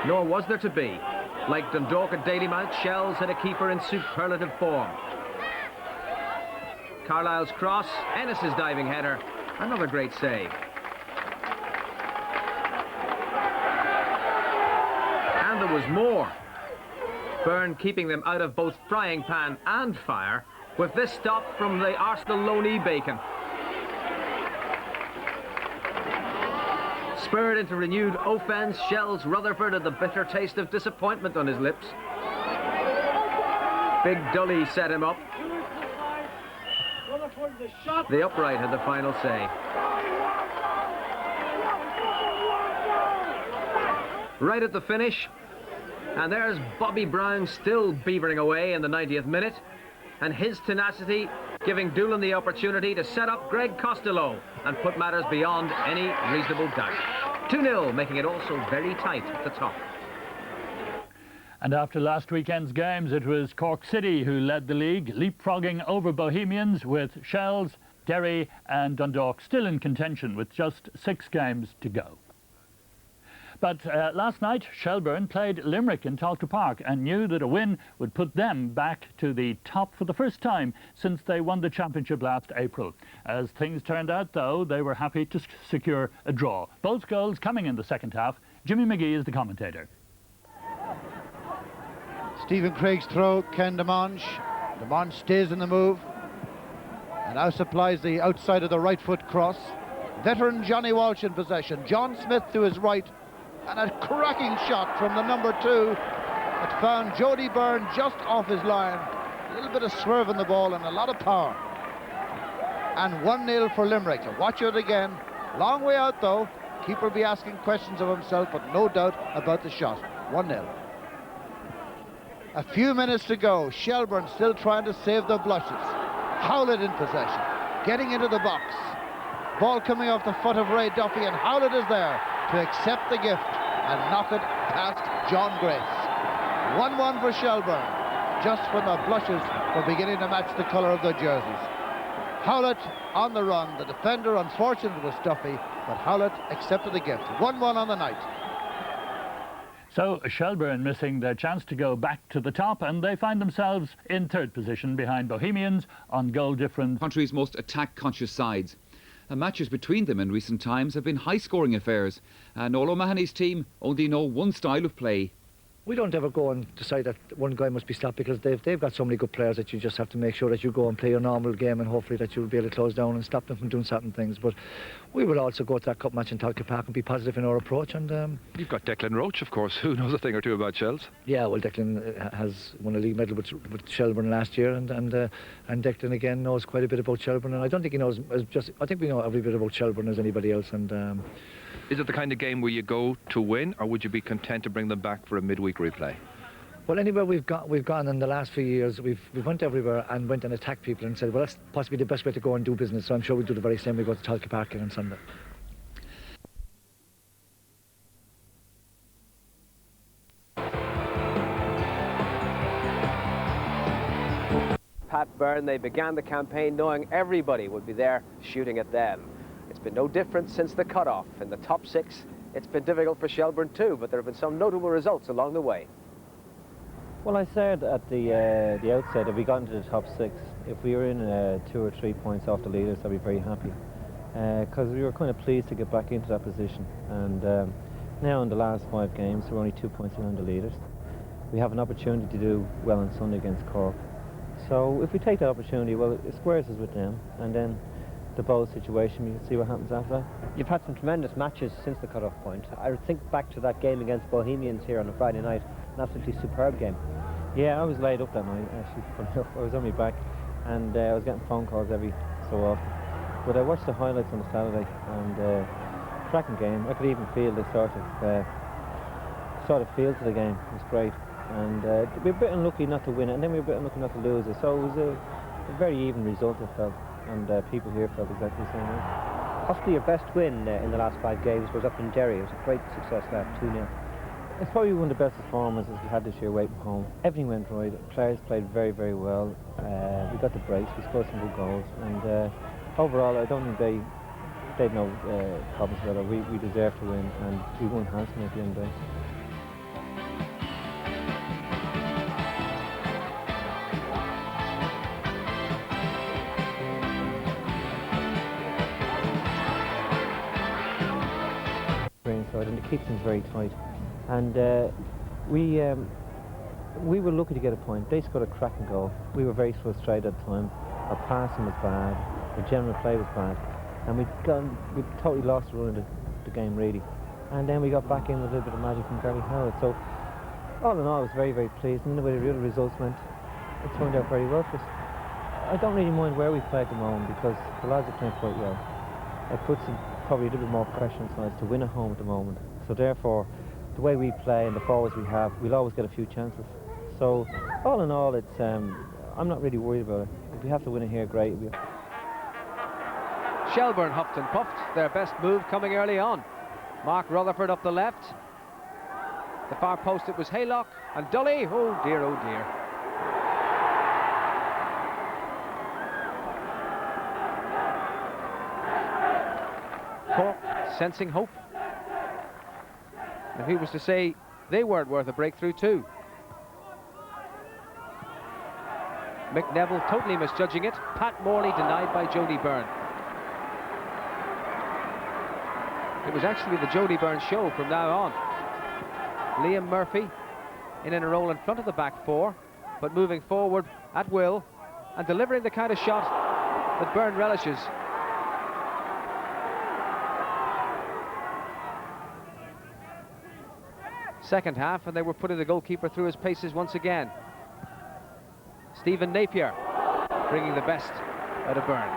Nor was there to be. Like Dundalk at Dalymount, Shells had a keeper in superlative form. Carlisle's cross, Ennis's diving header, another great save. And there was more. Byrne keeping them out of both frying pan and fire with this stop from the Arsenal loanee Bacon. Spurred into renewed offence, Shells Rutherford had the bitter taste of disappointment on his lips. Big Dully set him up. The upright had the final say. Right at the finish, and there's Bobby Brown still beavering away in the 90th minute, and his tenacity giving Doolan the opportunity to set up Greg Costello and put matters beyond any reasonable doubt. 2-0, making it also very tight at the top. And after last weekend's games, it was Cork City who led the league, leapfrogging over Bohemians, with Shells, Derry and Dundalk still in contention with just 6 games to go. But last night, Shelbourne played Limerick in Talcott Park and knew that a win would put them back to the top for the first time since they won the championship last April. As things turned out, though, they were happy to secure a draw. Both goals coming in the second half. Jimmy McGee is the commentator. Stephen Craig's throw, Ken Demonge. Demonge stays in the move and now supplies the outside of the right foot cross. Veteran Johnny Walsh in possession. John Smith to his right, and a cracking shot from the number 2 that found Jody Byrne just off his line. A little bit of swerve in the ball and a lot of power. And 1-0 for Limerick. So watch it again. Long way out though. Keeper will be asking questions of himself, but no doubt about the shot. 1-0. A few minutes to go. Shelbourne still trying to save the blushes. Howlett in possession, getting into the box. Ball coming off the foot of Ray Duffy, and Howlett is there to accept the gift and knock it past John Grace. 1-1 for Shelbourne. just when the blushes were beginning to match the colour of their jerseys. Howlett on the run. The defender, unfortunate, was Duffy, but Howlett accepted the gift. 1-1 on the night. So Shelbourne missing their chance to go back to the top, and they find themselves in third position behind Bohemians on goal difference. Country's most attack-conscious sides. And matches between them in recent times have been high-scoring affairs, and Noel O'Mahony's team only know one style of play. We don't ever go and decide that one guy must be stopped, because they've got so many good players that you just have to make sure that you go and play your normal game, and hopefully that you'll be able to close down and stop them from doing certain things. But we will also go to that cup match in Talca Park and be positive in our approach. And You've got Declan Roach, of course, who knows a thing or two about Shells. yeah, well, Declan has won a league medal with Shelbourne last year, and Declan again knows quite a bit about Shelbourne, and I don't think he knows I think we know every bit about Shelbourne as anybody else. And Is it the kind of game where you go to win, or would you be content to bring them back for a midweek replay? well, anywhere we've gone in the last few years, we've went everywhere and went and attacked people and said, well, that's possibly the best way to go and do business. So I'm sure we'll do the very same. We go to Talca Park here on Sunday. Pat Byrne, they began the campaign knowing everybody would be there shooting at them. It's been no different since the cut-off. In the top 6, it's been difficult for Shelbourne too, but there have been some notable results along the way. Well, I said at the outset, if we got into the top 6, if we were in 2 or 3 points off the leaders, I'd be very happy. Because we were kind of pleased to get back into that position. And now in the last 5 games, we're only 2 points behind the leaders. We have an opportunity to do well on Sunday against Cork. So if we take that opportunity, well, it squares us with them. And then the bowl situation, you can see what happens after that. You've had some tremendous matches since the cut-off point. I think back to that game against Bohemians here on a Friday night, an absolutely superb game. Yeah, I was laid up that night, actually, funny enough. I was on my back, and I was getting phone calls every so often. But I watched the highlights on the Saturday, and cracking game. I could even feel the sort of feel to the game. It was great. And we were a bit unlucky not to win it, and then we were a bit unlucky not to lose it. So it was a very even result, I felt, and people here felt exactly the same way. Possibly your best win in the last 5 games was up in Derry. It was a great success that 2-0. It's probably one of the best performances we had this year away from home. Everything went right. Players played very, very well. We got the breaks. We scored some good goals. And overall, I don't think they'd no problems with it. We deserved to win, and we won handsomely at the end of the day. And it keeps things very tight. And we were lucky to get a point. They scored a cracking goal. We were very frustrated at the time. Our passing was bad. Our general play was bad, and we totally lost the run of the game, really. And then we got back in with a little bit of magic from Gary Howard. So all in all, I was very, very pleased. And the way the real results went, it turned out very well for us. I don't really mind where we play at the moment, because the lads are playing quite well. It puts probably a little bit more pressure on sides to win at home at the moment. So therefore, the way we play and the forwards we have, we'll always get a few chances. So all in all, it's I'm not really worried about it. If we have to win it here, great. Shelbourne huffed and puffed, their best move coming early on. Mark Rutherford up the left. The far post, it was Haylock, and Dully, oh dear, oh dear. Cork sensing hope. And who was to say they weren't worth a breakthrough too? Mick Neville totally misjudging it. Pat Morley denied by Jody Byrne. It was actually the Jody Byrne show from now on. Liam Murphy in a role in front of the back 4, but moving forward at will and delivering the kind of shot that Byrne relishes. Second half, and they were putting the goalkeeper through his paces once again. Stephen Napier bringing the best out of Byrne.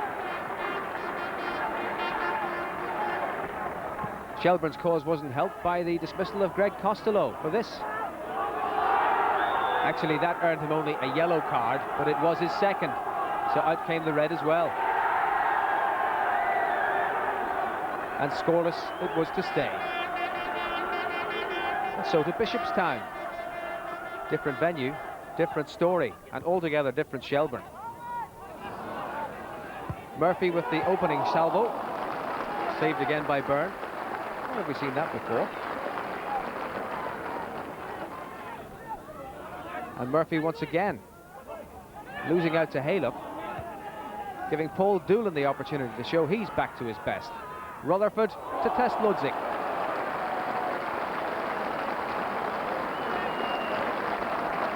Shelbourne's cause wasn't helped by the dismissal of Greg Costello for this. Actually, that earned him only a yellow card, but it was his second, so out came the red as well. And scoreless it was to stay. And so to Bishopstown. Different venue, different story, an altogether different Shelbourne. Murphy with the opening salvo, saved again by Byrne. Where have we seen that before? And Murphy once again losing out to Haylock, giving Paul Doolan the opportunity to show he's back to his best. Rutherford to test Ludzik.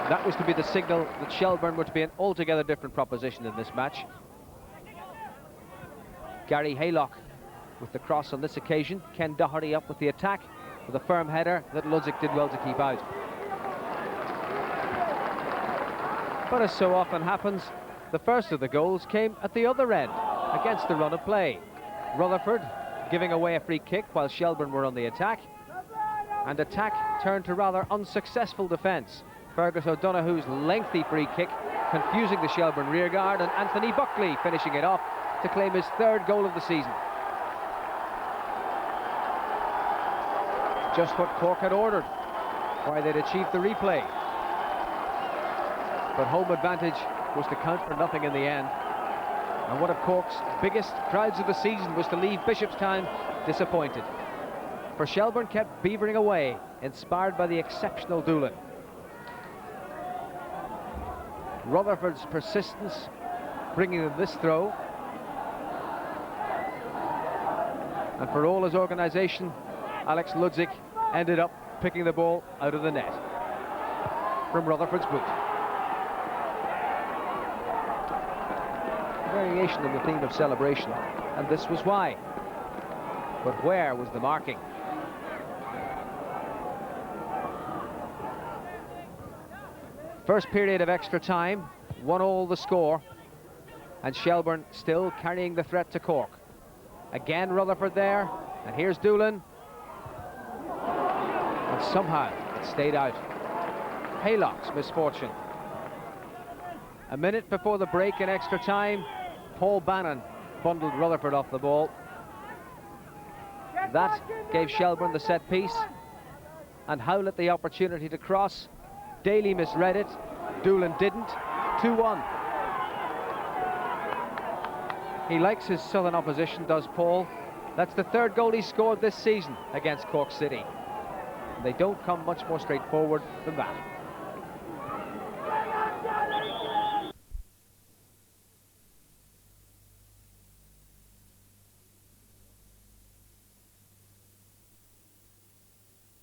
That was to be the signal that Shelbourne were to be an altogether different proposition in this match. Gary Haylock with the cross on this occasion. Ken Doherty up with the attack with a firm header that Ludzik did well to keep out. But as so often happens, the first of the goals came at the other end against the run of play. Rutherford giving away a free kick while Shelbourne were on the attack, and attack turned to rather unsuccessful defence. Fergus O'Donoghue's lengthy free kick confusing the Shelbourne rearguard, and Anthony Buckley finishing it off to claim his third goal of the season. Just what Cork had ordered, why they'd achieved the replay. But home advantage was to count for nothing in the end. And one of Cork's biggest crowds of the season was to leave Bishopstown disappointed. For Shelbourne kept beavering away, inspired by the exceptional Doolan. Rutherford's persistence bringing them this throw. And for all his organisation, Alex Ludzik ended up picking the ball out of the net from Rutherford's boot. Variation on the theme of celebration, and this was why. But where was the marking? First period of extra time, 1-1 the score, and Shelbourne still carrying the threat to Cork. Again Rutherford there, and here's Doolan. And somehow it stayed out. Haylock's misfortune. A minute before the break in extra time, Paul Bannon bundled Rutherford off the ball. That gave Shelbourne the set piece, and Howlett the opportunity to cross. Daly misread it, Doolan didn't. 2-1. He likes his southern opposition, does Paul. That's the third goal he scored this season against Cork City. They don't come much more straightforward than that.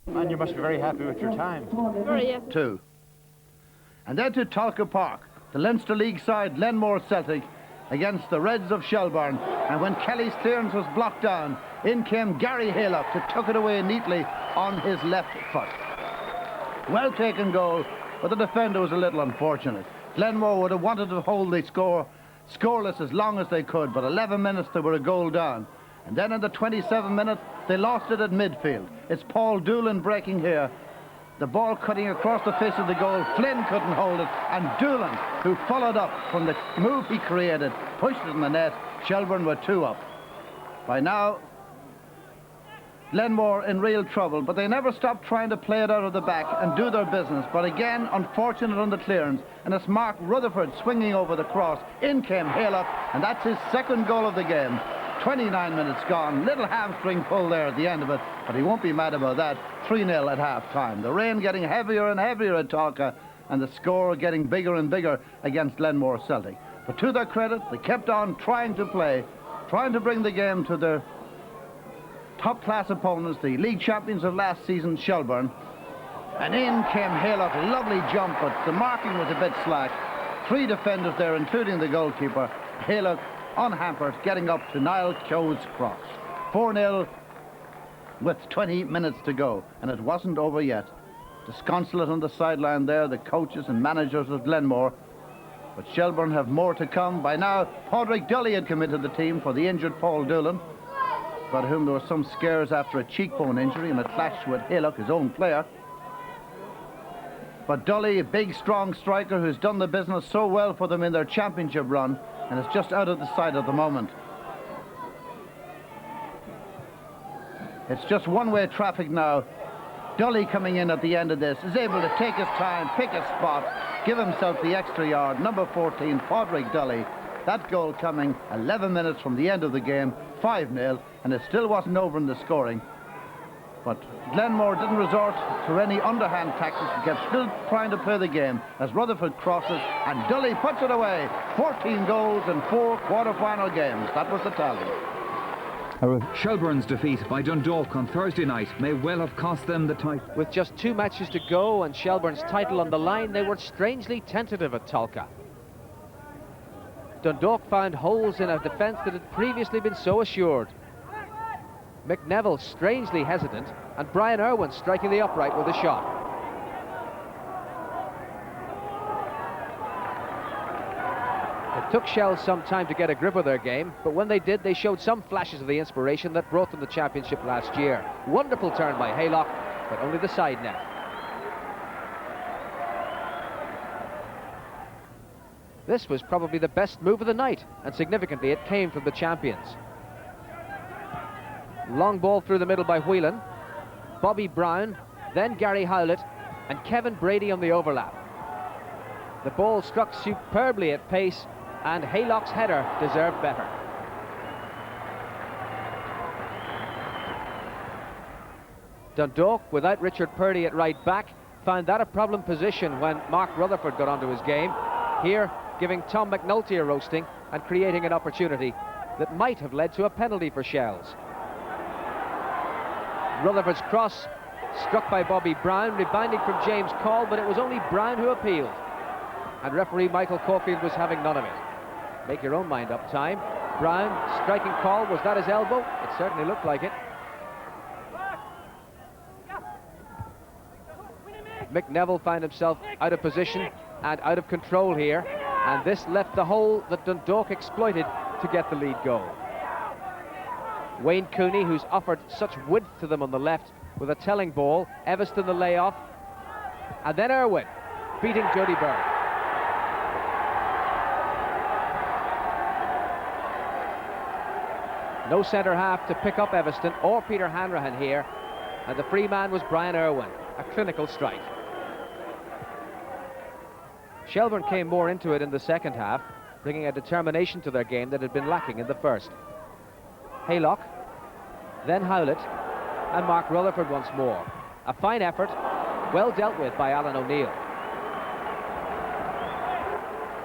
And you must be very happy with your time. Very happy. 2. And then to Tolka Park, the Leinster League side, Glenmore Celtic, against the Reds of Shelbourne. And when Kelly's clearance was blocked down, in came Gary Haylock to tuck it away neatly on his left foot. Well taken goal, but the defender was a little unfortunate. Glenmore would have wanted to hold the score scoreless as long as they could, but 11 minutes they were a goal down. And then in the 27th minute, they lost it at midfield. It's Paul Doolan breaking here. The ball cutting across the face of the goal. Flynn couldn't hold it, and Doolan, who followed up from the move he created, pushed it in the net. Shelbourne were 2 up. By now, Glenmore in real trouble, but they never stopped trying to play it out of the back and do their business. But again, unfortunate on the clearance, and it's Mark Rutherford swinging over the cross. In came Haylock, and that's his second goal of the game. 29 minutes gone, little hamstring pull there at the end of it, but he won't be mad about that. 3-0 at half-time. The rain getting heavier and heavier at Tolka, and the score getting bigger and bigger against Glenmore Celtic. But to their credit, they kept on trying to play, trying to bring the game to their top-class opponents, the league champions of last season, Shelbourne. And in came Haylock, lovely jump, but the marking was a bit slack. 3 defenders there, including the goalkeeper. Haylock unhampered, getting up to Niall Keogh's cross. 4-0 with 20 minutes to go, and it wasn't over yet. Disconsolate on the sideline there, the coaches and managers of Glenmore. But Shelbourne have more to come. By now, Padraig Dully had committed the team for the injured Paul Doolan, about whom there were some scares after a cheekbone injury and a clash with Haylock, his own player. But Dully, a big, strong striker who's done the business so well for them in their championship run, and is just out of the side at the moment. It's just one-way traffic now. Dully coming in at the end of this is able to take his time, pick a spot, give himself the extra yard. Number 14, Padraig Dully. That goal coming 11 minutes from the end of the game, 5-0, and it still wasn't over in the scoring. But Glenmore didn't resort to any underhand tactics. He kept still trying to play the game as Rutherford crosses and Dully puts it away. 14 goals in 4 quarter-final games. That was the tally. Shelbourne's defeat by Dundalk on Thursday night may well have cost them the title. With just 2 matches to go and Shelbourne's title on the line, they were strangely tentative at Tolka. Dundalk found holes in a defence that had previously been so assured. McNeville strangely hesitant, and Brian Irwin striking the upright with a shot. It took Shells some time to get a grip of their game, but when they did, they showed some flashes of the inspiration that brought them the championship last year. Wonderful turn by Haylock, but only the side net. This was probably the best move of the night, and significantly it came from the champions. Long ball through the middle by Whelan, Bobby Brown, then Gary Howlett, and Kevin Brady on the overlap. The ball struck superbly at pace, and Haylock's header deserved better. Dundalk, without Richard Purdy at right back, found that a problem position when Mark Rutherford got onto his game. Here, giving Tom McNulty a roasting and creating an opportunity that might have led to a penalty for Shells. Rutherford's cross, struck by Bobby Brown, rebounding from James Call, but it was only Brown who appealed. And referee Michael Caulfield was having none of it. Make your own mind up time. Brown, striking Call, was that his elbow? It certainly looked like it. McNeville found himself out of position and out of control here, and this left the hole that Dundalk exploited to get the lead goal. Wayne Cooney, who's offered such width to them on the left, with a telling ball. Everston the layoff, and then Irwin beating Jody Byrne. No centre half to pick up Everston or Peter Hanrahan here, and the free man was Brian Irwin. A clinical strike. Shelbourne came more into it in the second half, bringing a determination to their game that had been lacking in the first. Haylock, then Howlett, and Mark Rutherford once more. A fine effort, well dealt with by Alan O'Neill.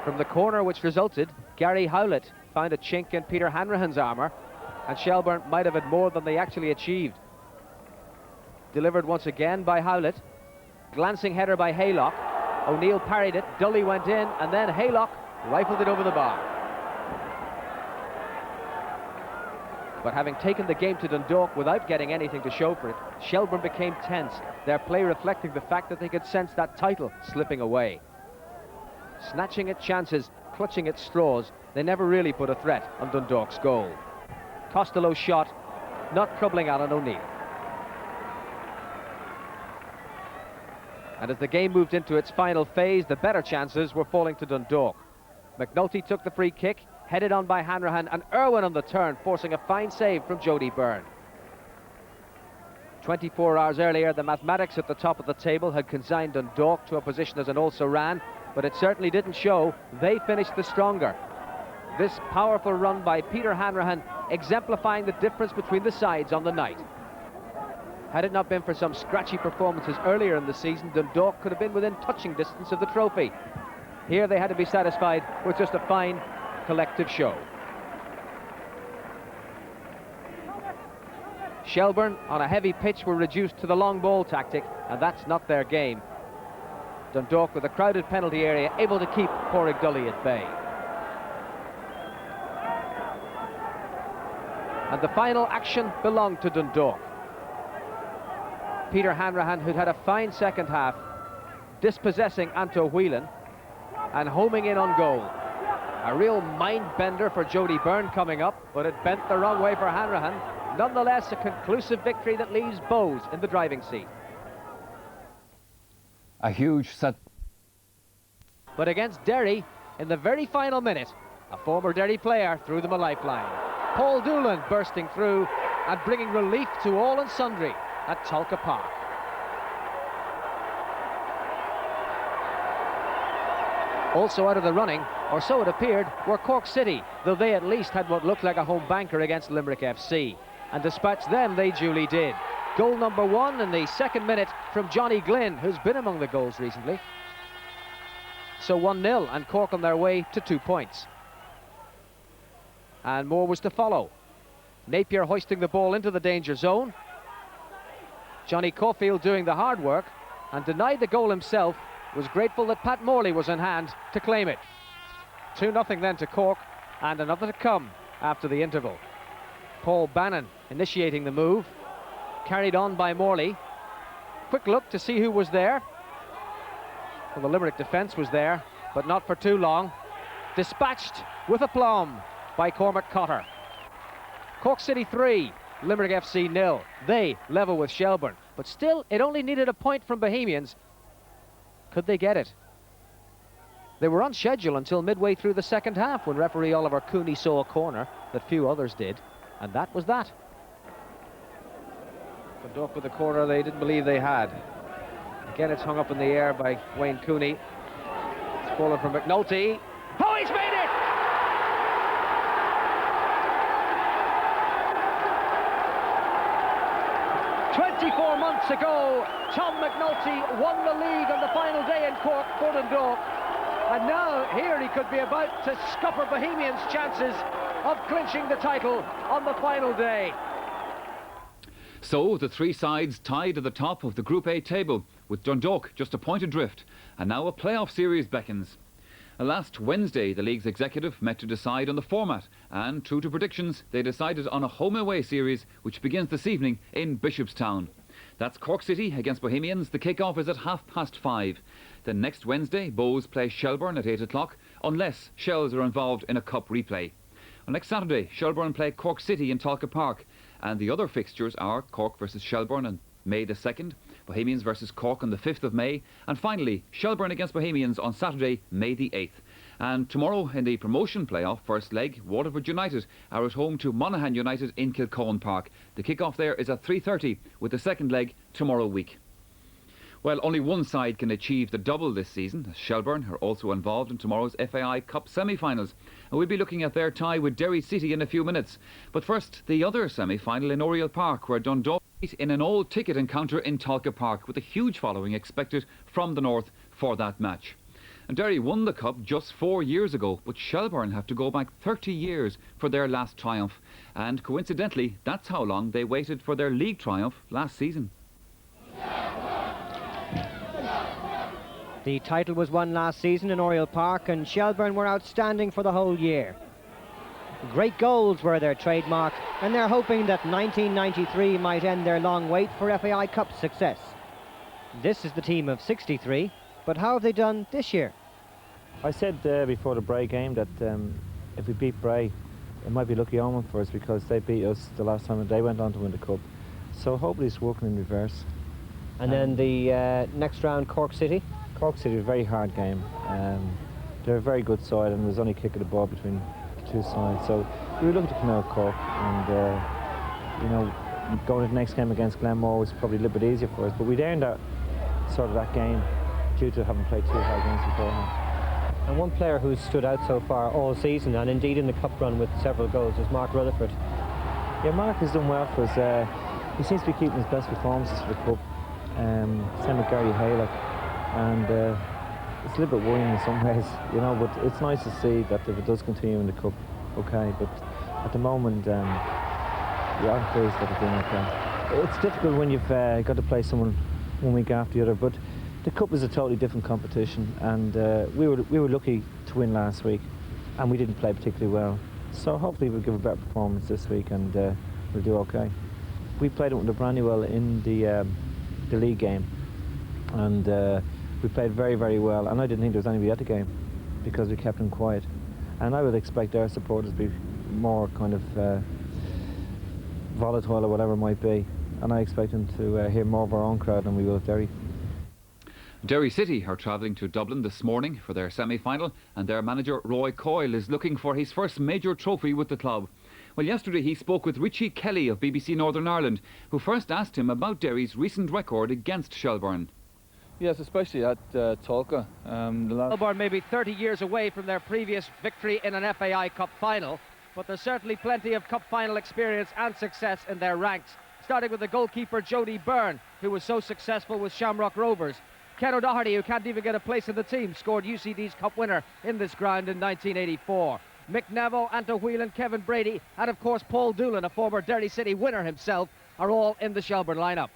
From the corner which resulted, Gary Howlett found a chink in Peter Hanrahan's armour, and Shelbourne might have had more than they actually achieved. Delivered once again by Howlett, glancing header by Haylock. O'Neill parried it, Dully went in, and then Haylock rifled it over the bar. But having taken the game to Dundalk without getting anything to show for it, Shelbourne became tense, their play reflecting the fact that they could sense that title slipping away. Snatching at chances, clutching at straws, they never really put a threat on Dundalk's goal. Costello's shot, not troubling Alan O'Neill. And as the game moved into its final phase, the better chances were falling to Dundalk. McNulty took the free kick, headed on by Hanrahan, and Irwin on the turn, forcing a fine save from Jody Byrne. 24 hours earlier, the mathematics at the top of the table had consigned Dundalk to a position as an also-ran, but it certainly didn't show. They finished the stronger. This powerful run by Peter Hanrahan exemplifying the difference between the sides on the night. Had it not been for some scratchy performances earlier in the season, Dundalk could have been within touching distance of the trophy. Here they had to be satisfied with just a fine collective show. Shelbourne, on a heavy pitch, were reduced to the long ball tactic, and that's not their game. Dundalk, with a crowded penalty area, able to keep Padraig Dully at bay. And the final action belonged to Dundalk. Peter Hanrahan, who'd had a fine second half, dispossessing Anto Whelan and homing in on goal. A real mind-bender for Jody Byrne coming up, but it bent the wrong way for Hanrahan. Nonetheless, a conclusive victory that leaves Bowes in the driving seat. A huge set. But against Derry, in the very final minute, a former Derry player threw them a lifeline. Paul Doolan bursting through and bringing relief to all and sundry at Tolka Park. Also out of the running, or so it appeared, were Cork City, though they at least had what looked like a home banker against Limerick FC. And dispatch them they duly did. Goal number 1 in the second minute from Johnny Glynn, who's been among the goals recently. So 1-0, and Cork on their way to 2 points. And more was to follow. Napier hoisting the ball into the danger zone. Johnny Caulfield doing the hard work, and denied the goal himself, was grateful that Pat Morley was in hand to claim it. 2-0 then to Cork, and another to come after the interval. Paul Bannon initiating the move, carried on by Morley. Quick look to see who was there. Well, the Limerick defence was there, but not for too long. Dispatched with aplomb by Cormac Cotter. Cork City 3, Limerick FC 0. They level with Shelbourne, but still it only needed a point from Bohemians. Could they get it? They were on schedule until midway through the second half, when referee Oliver Cooney saw a corner that few others did, and that was that. Dundalk with the corner they didn't believe they had. Again, it's hung up in the air by Wayne Cooney. It's fallen from McNulty. Oh, he's made it! "24 months ago, Tom McNulty won the league on the final day in Cork for Dundalk. And now, here he could be about to scupper Bohemians' chances of clinching the title on the final day." So the three sides tied at the top of the Group A table, with Dundalk just a point adrift, and now a playoff series beckons. Last Wednesday, the league's executive met to decide on the format, and true to predictions, they decided on a home-away series which begins this evening in Bishopstown. That's Cork City against Bohemians. The kick-off is at 5:30. Then next Wednesday, Bows play Shelbourne at 8 o'clock, unless Shells are involved in a cup replay. On next Saturday, Shelbourne play Cork City in Talca Park, and the other fixtures are Cork versus Shelbourne on May the 2nd, Bohemians versus Cork on the 5th of May, and finally Shelbourne against Bohemians on Saturday, May the 8th. And tomorrow in the promotion playoff first leg, Waterford United are at home to Monaghan United in Kilcoen Park. The kick-off there is at 3:30, with the second leg tomorrow week. Well, only one side can achieve the double this season. Shelbourne are also involved in tomorrow's FAI Cup semi-finals, and we'll be looking at their tie with Derry City in a few minutes. But first, the other semi-final in Oriel Park, where Dundalk meet in an all-ticket encounter in Talca Park, with a huge following expected from the north for that match. And Derry won the cup just 4 years ago, but Shelbourne have to go back 30 years for their last triumph. And coincidentally, that's how long they waited for their league triumph last season. The title was won last season in Oriel Park, and Shelbourne were outstanding for the whole year. Great goals were their trademark, and they're hoping that 1993 might end their long wait for FAI Cup success. This is the team of 63, but how have they done this year? I said before the Bray game that if we beat Bray, it might be lucky omen for us, because they beat us the last time and they went on to win the cup. So hopefully it's working in reverse. And then the next round, Cork City? Cork City is a very hard game. They're a very good side, and there's only a kick of the ball between the two sides. So we were looking to come out of Cork, and you know, going to the next game against Glenmore was probably a little bit easier for us. But we'd earned that sort of that game due to having played 2 hard games beforehand. And one player who's stood out so far all season, and indeed in the cup run with several goals, is Mark Rutherford. Yeah, Mark has done well for us. He seems to be keeping his best performances for the club. Same with Gary Haylock. And it's a little bit worrying in some ways, you know, but it's nice to see that if it does continue in the cup, okay, but at the moment, I'm pleased that it's doing okay. It's difficult when you've got to play someone 1 week after the other, but the cup is a totally different competition, and we were lucky to win last week, and we didn't play particularly well. So hopefully we'll give a better performance this week, and we'll do okay. We played it with the Brandywell in the league game, and we played very, very well, and I didn't think there was anybody at the game because we kept them quiet. And I would expect our supporters to be more kind of volatile or whatever it might be, and I expect them to hear more of our own crowd than we will at Derry. Derry City are travelling to Dublin this morning for their semi-final, and their manager Roy Coyle is looking for his first major trophy with the club. Well, yesterday he spoke with Richie Kelly of BBC Northern Ireland, who first asked him about Derry's recent record against Shelbourne. Yes, especially at Tolka. Shelbourne may be 30 years away from their previous victory in an FAI Cup final, but there's certainly plenty of cup final experience and success in their ranks, starting with the goalkeeper Jody Byrne, who was so successful with Shamrock Rovers. Ken O'Doherty, who can't even get a place in the team, scored UCD's cup winner in this ground in 1984. Mick Neville, Anto Whelan, Kevin Brady, and of course Paul Doolan, a former Derry City winner himself, are all in the Shelbourne lineup.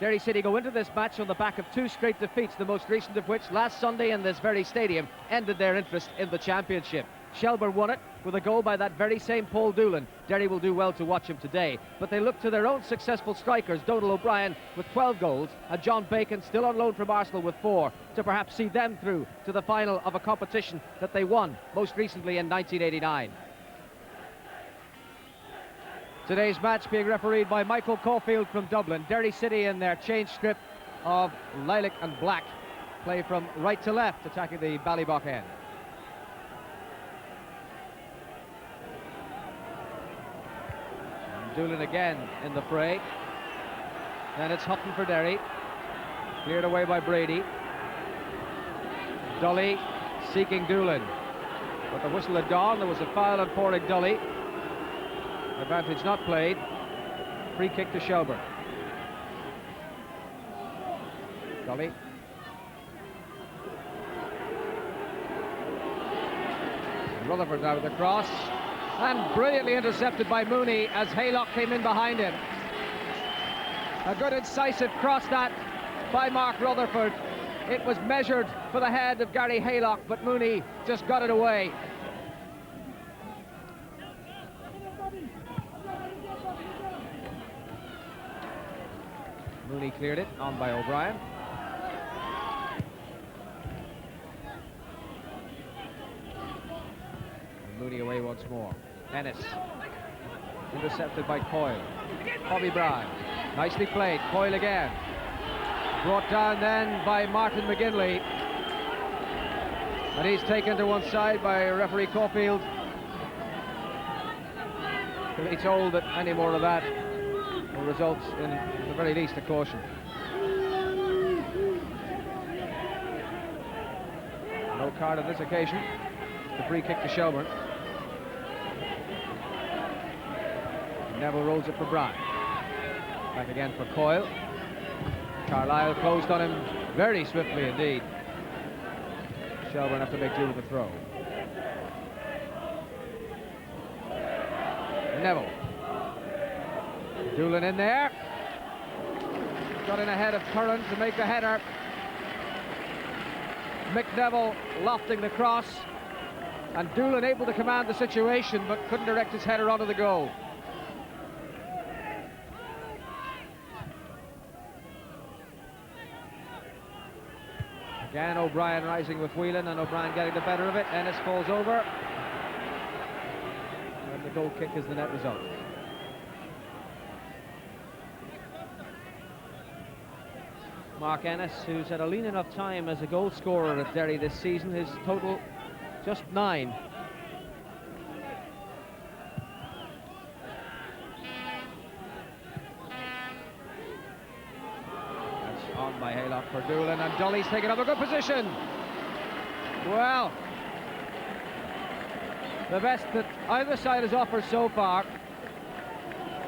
Derry City go into this match on the back of 2 straight defeats, the most recent of which last Sunday in this very stadium ended their interest in the championship. Shelbourne won it with a goal by that very same Paul Doolan. Derry will do well to watch him today, but they look to their own successful strikers, Donal O'Brien with 12 goals and John Bacon, still on loan from Arsenal, with 4, to perhaps see them through to the final of a competition that they won most recently in 1989. Today's match being refereed by Michael Caulfield from Dublin. Derry City in their change strip of lilac and black play from right to left, attacking the Ballybock end. And Doolan again in the fray. Then it's Hutton for Derry. Cleared away by Brady. Dully seeking Doolan. But the whistle had gone. There was a foul on Pádraig Dully. Advantage not played. Free kick to Shelbourne. Dully. Rutherford now with the cross. And brilliantly intercepted by Mooney as Haylock came in behind him. A good incisive cross that by Mark Rutherford. It was measured for the head of Gary Haylock, but Mooney just got it away. Mooney cleared it, on by O'Brien. And Mooney away once more. Ennis. Intercepted by Coyle. Bobby Brown. Nicely played. Coyle again. Brought down then by Martin McGinley. And he's taken to one side by referee Caulfield. To be told that any more of that will result in, at the very least, a caution. No card on this occasion. The free kick to Shelbourne. Neville rolls it for Brown. Back again for Coyle. Carlisle closed on him very swiftly indeed. Shelbourne have to make do with the throw. Neville. Doolan in there. Got in ahead of Curran to make the header. Mick Neville lofting the cross. And Doolan able to command the situation, but couldn't direct his header onto the goal. Again, O'Brien rising with Whelan, and O'Brien getting the better of it. Ennis falls over. And the goal kick is the net result. Mark Ennis, who's had a lean enough time as a goal scorer at Derry this season, his total just 9. That's on by Haylock for Doolan, and Dully's taken up a good position. Well, the best that either side has offered so far,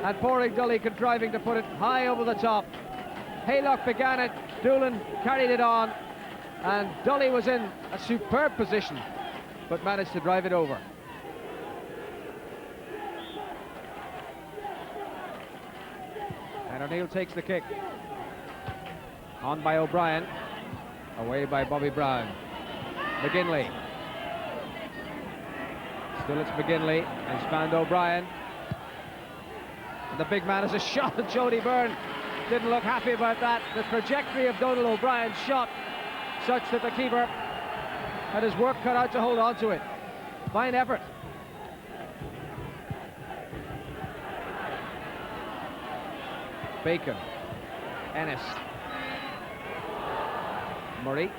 and Pádraig Dully contriving to put it high over the top. Haylock began it, Doolan carried it on, and Dully was in a superb position, but managed to drive it over. And O'Neill takes the kick. On by O'Brien, away by Bobby Brown. McGinley. Still it's McGinley, and he's found O'Brien. And the big man has a shot at Jody Byrne. Didn't look happy about that. The trajectory of Donal O'Brien's shot, such that the keeper had his work cut out to hold on to it. Fine effort. Bacon. Ennis. Murray.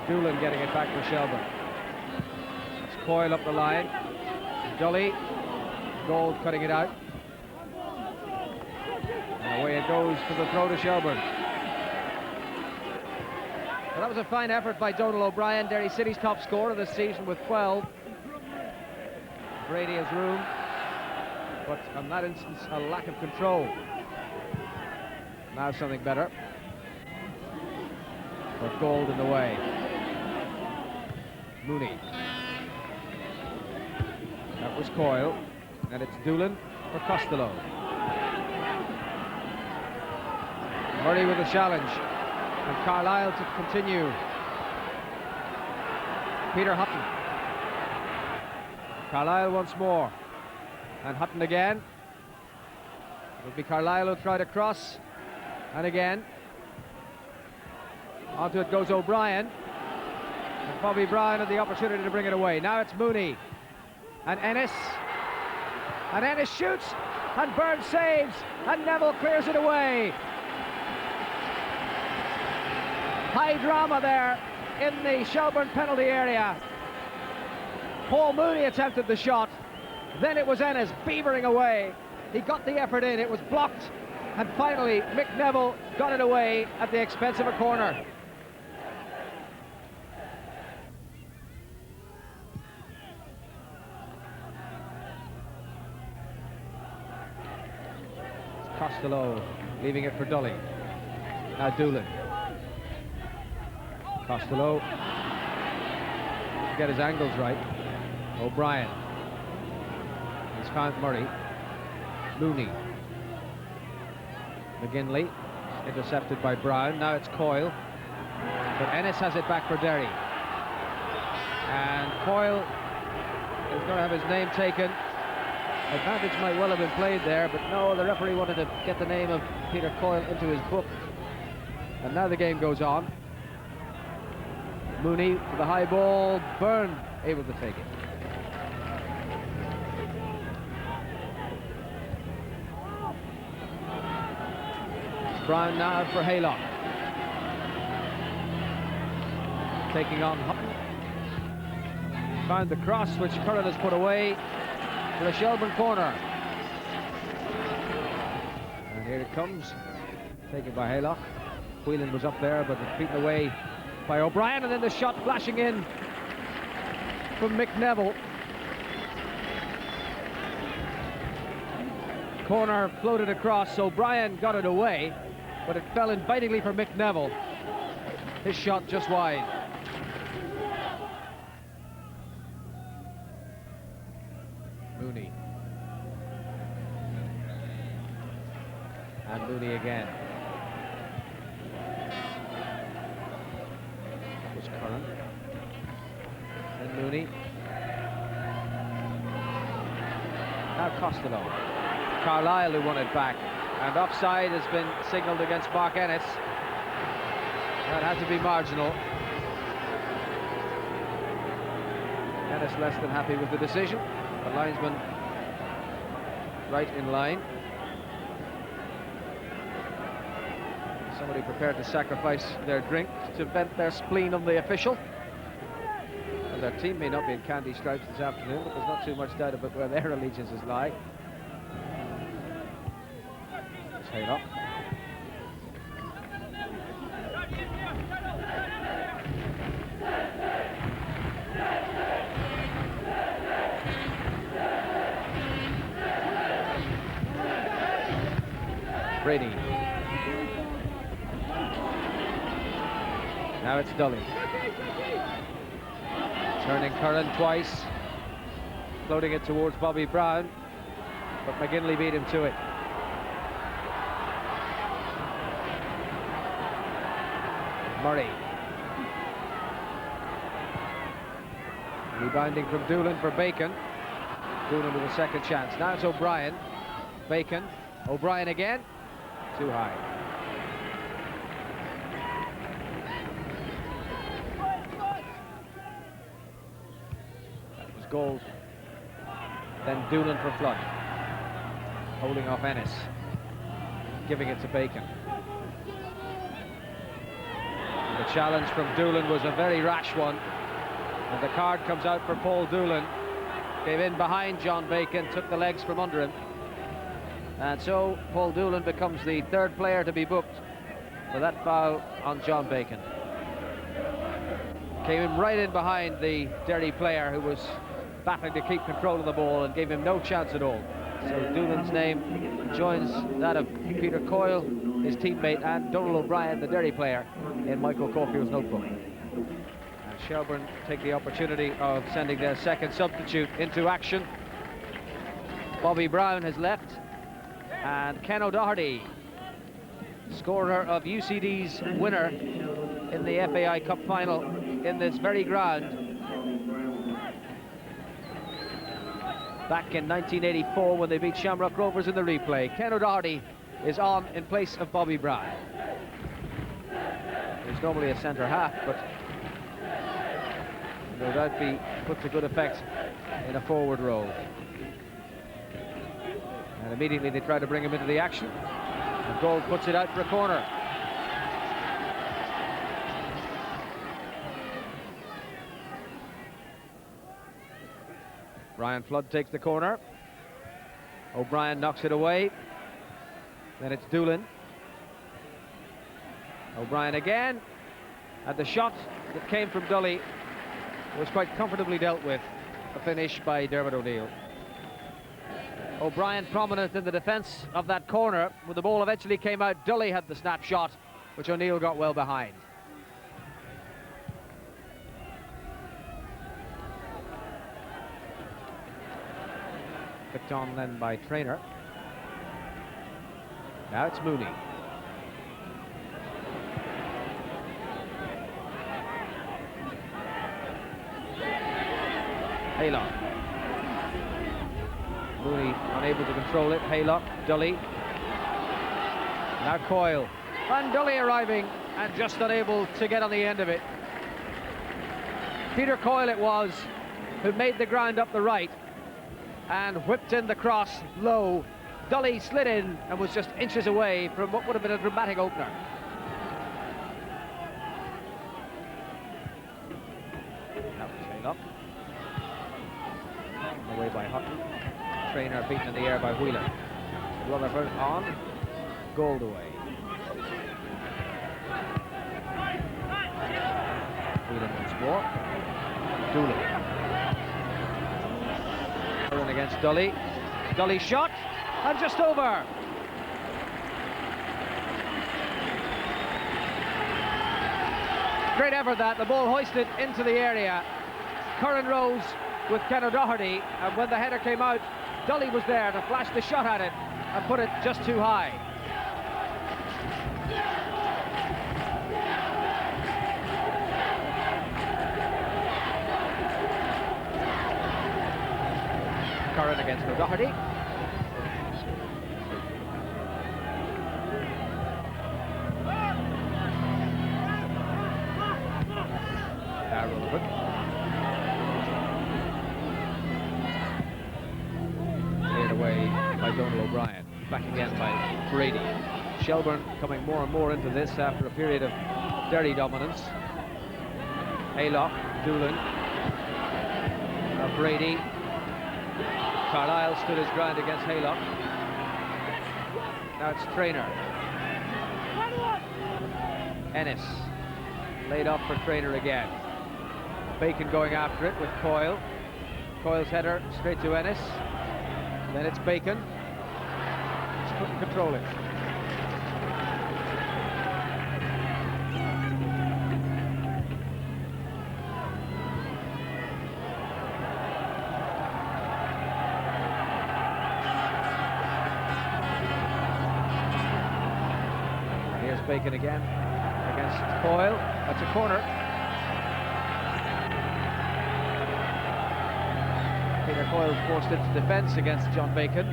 Doolan getting it back for Shelbourne. It's Coyle up the line. Dully. Gold cutting it out. And Away it goes for the throw to Shelbourne. Well, that was a fine effort by Donal O'Brien, Derry City's top scorer this season with 12. Brady has room, but on that instance, a lack of control. Now something better. But Gold in the way. Mooney. That was Coyle, and it's Doolan for Costello. Murray with a challenge, and Carlisle to continue. Peter Hutton. Carlisle once more, and Hutton again. It'll be Carlisle who try to cross, and again. Onto it goes O'Brien, and Bobby Brown had the opportunity to bring it away. Now it's Mooney, and Ennis shoots, and Byrne saves, and Neville clears it away. High drama there in the Shelbourne penalty area. Paul Mooney attempted the shot, then it was Ennis beavering away. He got the effort in, it was blocked, and finally Mick Neville got it away at the expense of a corner. Costello leaving it for Dully. Now Doolan. Costello. Get his angles right. O'Brien. He's found Murray. Mooney. McGinley. Intercepted by Brown. Now it's Coyle. But Ennis has it back for Derry. And Coyle is going to have his name taken. Advantage might well have been played there, but no, the referee wanted to get the name of Peter Coyle into his book. And now the game goes on. Mooney for the high ball, Byrne able to take it. Brown now for Haylock. Taking on Hutton. Found the cross, which Curran has put away for the Shelbourne corner. And here it comes, taken by Haylock. Whelan was up there, but it's beaten away by O'Brien, and then the shot flashing in from Mick Neville. Corner floated across, O'Brien got it away, but it fell invitingly for Mick Neville. His shot just wide. Mooney. And Mooney again. That was Curran. And Mooney. Now Costello. Carlisle who won it back. And offside has been signalled against Mark Ennis. That had to be marginal. Ennis less than happy with the decision. The linesman right in line. Somebody prepared to sacrifice their drink to vent their spleen on the official. And their team may not be in candy stripes this afternoon, but there's not too much doubt about where their allegiances lie. It's Haylock. Brady. Now it's Dully. Turning Curran twice. Floating it towards Bobby Brown. But McGinley beat him to it. Murray. Rebounding from Doolan for Bacon. Doolan with a second chance. Now it's O'Brien. Bacon. O'Brien again. Too high. That was Gold. Then Doolan for Flood. Holding off Ennis. Giving it to Bacon. And the challenge from Doolan was a very rash one. And the card comes out for Paul Doolan. Came in behind John Bacon, took the legs from under him. And so Paul Doolan becomes the third player to be booked for that foul on John Bacon. Came in right in behind the Derry player who was battling to keep control of the ball and gave him no chance at all. So Doolan's name joins that of Peter Coyle, his teammate, and Donald O'Brien, the Derry player, in Michael Caulfield's notebook. And Shelbourne take the opportunity of sending their second substitute into action. Bobby Brown has left, and Ken O'Doherty, scorer of UCD's winner in the FAI Cup final in this very ground back in 1984 when they beat Shamrock Rovers in the replay. Ken O'Doherty is on in place of Bobby Brown. He's normally a centre half, but no doubt be put to good effect in a forward role. And immediately they try to bring him into the action. And Gold puts it out for a corner. Brian Flood takes the corner. O'Brien knocks it away. Then it's Doolan. O'Brien again. And the shot that came from Dully was quite comfortably dealt with. A finish by Dermot O'Neill. O'Brien prominent in the defence of that corner. When the ball eventually came out, Dully had the snapshot, which O'Neill got well behind. Picked on then by Traynor. Now it's Mooney. Haylock. Mooney unable to control it. Haylock, Dully. Now Coyle. And Dully arriving and just unable to get on the end of it. Peter Coyle it was who made the ground up the right and whipped in the cross low. Dully slid in and was just inches away from what would have been a dramatic opener. That was Haylock. Away by Hutton. Traynor beaten in the air by Wheeler. Rutherford on. Gold away. Wheeler once more. Doolan. Against Dully. Dully shot and just over. Great effort that. The ball hoisted into the area. Curran rose with Ken O'Doherty, and when the header came out, Dully was there to flash the shot at it and put it just too high. Curran against O'Doherty. Now Rutherford. Cleared away by Donald O'Brien. Back again by Brady. Shelbourne coming more and more into this after a period of Derry dominance. Haylock, Doolan, Brady. Carlisle stood his ground against Haylock. Now it's Traynor. Ennis laid off for Traynor again. Bacon going after it with Coyle. Coyle's header straight to Ennis. Then it's Bacon. Just couldn't control it. Bacon again against Coyle. That's a corner. Peter Coyle forced into defence against John Bacon.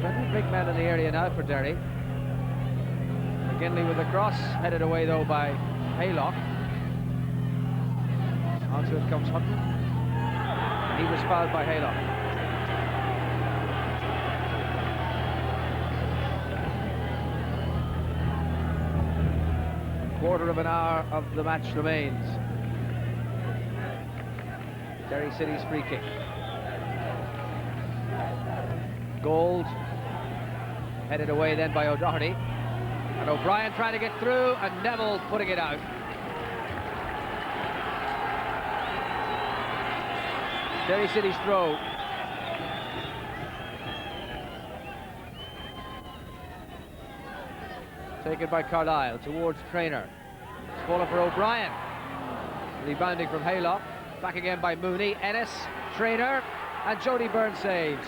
Plenty of big men in the area now for Derry. McGinley with the cross, headed away though by Haylock. Onto it comes Hutton. He was fouled by Haylock. Quarter of an hour of the match remains. Derry City's free kick. Gold headed away then by O'Doherty, and O'Brien trying to get through, and Neville putting it out. Derry City's throw. Taken by Carlisle towards Traynor. It's fallen for O'Brien. Rebounding from Haylock. Back again by Mooney. Ennis, Traynor, and Jody Byrne saves.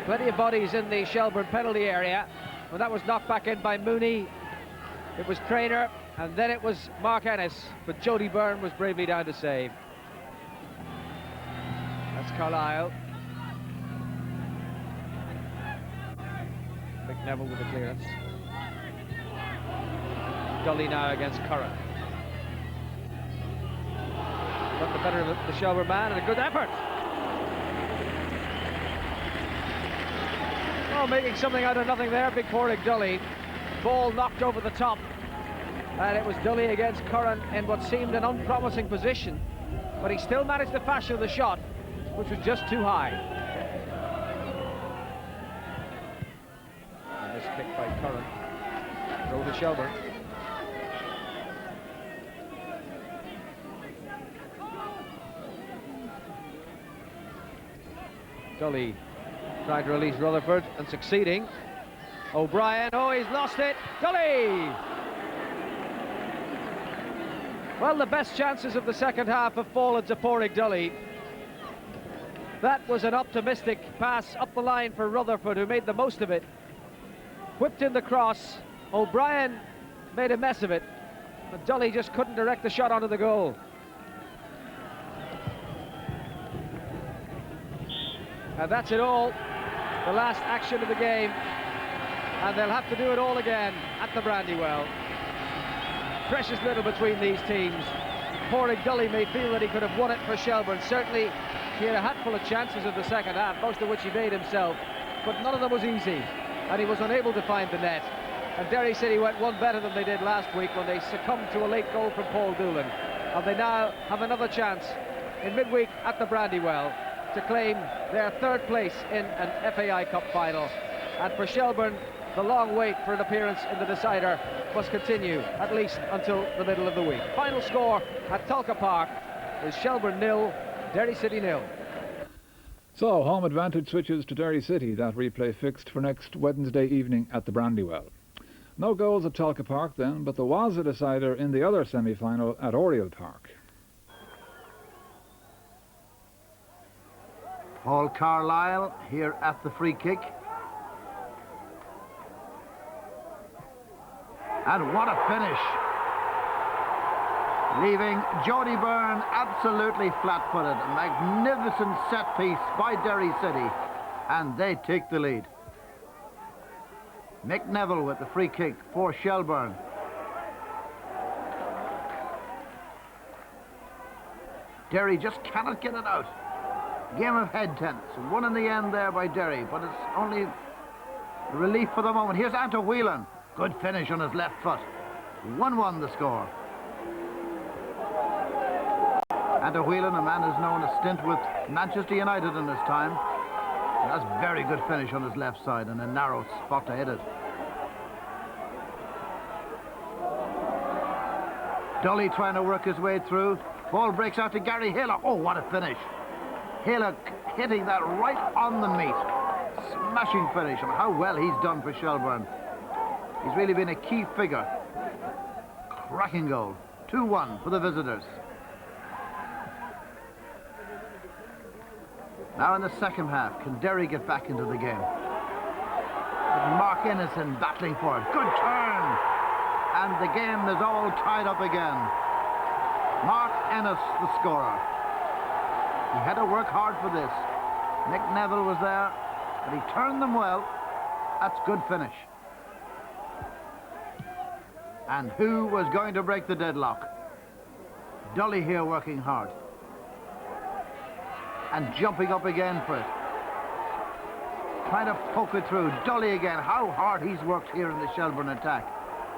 Plenty of bodies in the Shelbourne penalty area. When that was knocked back in by Mooney, it was Traynor, and then it was Mark Ennis, but Jody Byrne was bravely down to save. That's Carlisle. Neville with the clearance. Dully now against Curran. Got the better of the Shelbourne man, and a good effort. Oh, making something out of nothing there, big Porrig Dully. Ball knocked over the top, and it was Dully against Curran in what seemed an unpromising position, but he still managed to fashion the shot, which was just too high. Kick by Curran. Throw to Shelbourne. Dully trying to release Rutherford and succeeding. O'Brien, oh, he's lost it. Dully! Well, the best chances of the second half have fallen to Porrig Dully. That was an optimistic pass up the line for Rutherford, who made the most of it. Whipped in the cross. O'Brien made a mess of it, but Dully just couldn't direct the shot onto the goal. And that's it all. The last action of the game. And they'll have to do it all again at the Brandywell. Precious little between these teams. Porrig Dully may feel that he could have won it for Shelbourne. Certainly, he had a hatful of chances in the second half, most of which he made himself, but none of them was easy. And he was unable to find the net. And Derry City went one better than they did last week when they succumbed to a late goal from Paul Doolan. And they now have another chance in midweek at the Brandywell to claim their third place in an FAI Cup final. And for Shelbourne, the long wait for an appearance in the decider must continue, at least until the middle of the week. Final score at Tulka Park is Shelbourne 0, Derry City 0. So, home advantage switches to Derry City. That replay fixed for next Wednesday evening at the Brandywell. No goals at Tulka Park then, but there was a decider in the other semi-final at Oriel Park. Paul Carlisle here at the free kick. And what a finish. Leaving Jody Byrne absolutely flat-footed. A magnificent set piece by Derry City. And they take the lead. Mick Neville with the free kick for Shelbourne. Derry just cannot get it out. Game of head tennis. One in the end there by Derry, but it's only relief for the moment. Here's Anto Whelan. Good finish on his left foot. 1-1 the score. Anto Whelan, a man who's known a stint with Manchester United in his time. That's a very good finish on his left side and a narrow spot to hit it. Dully trying to work his way through. Ball breaks out to Gary Haylock. Oh, what a finish. Haylock hitting that right on the meat. Smashing finish, and how well he's done for Shelbourne. He's really been a key figure. Cracking goal. 2-1 for the visitors. Now in the second half, can Derry get back into the game? Mark Innocent battling for it. Good turn. And the game is all tied up again. Mark Ennis, the scorer. He had to work hard for this. Mick Neville was there, but he turned them well. That's good finish. And who was going to break the deadlock? Dully here working hard. And jumping up again for it. Trying to poke it through. Dully again. How hard he's worked here in the Shelbourne attack.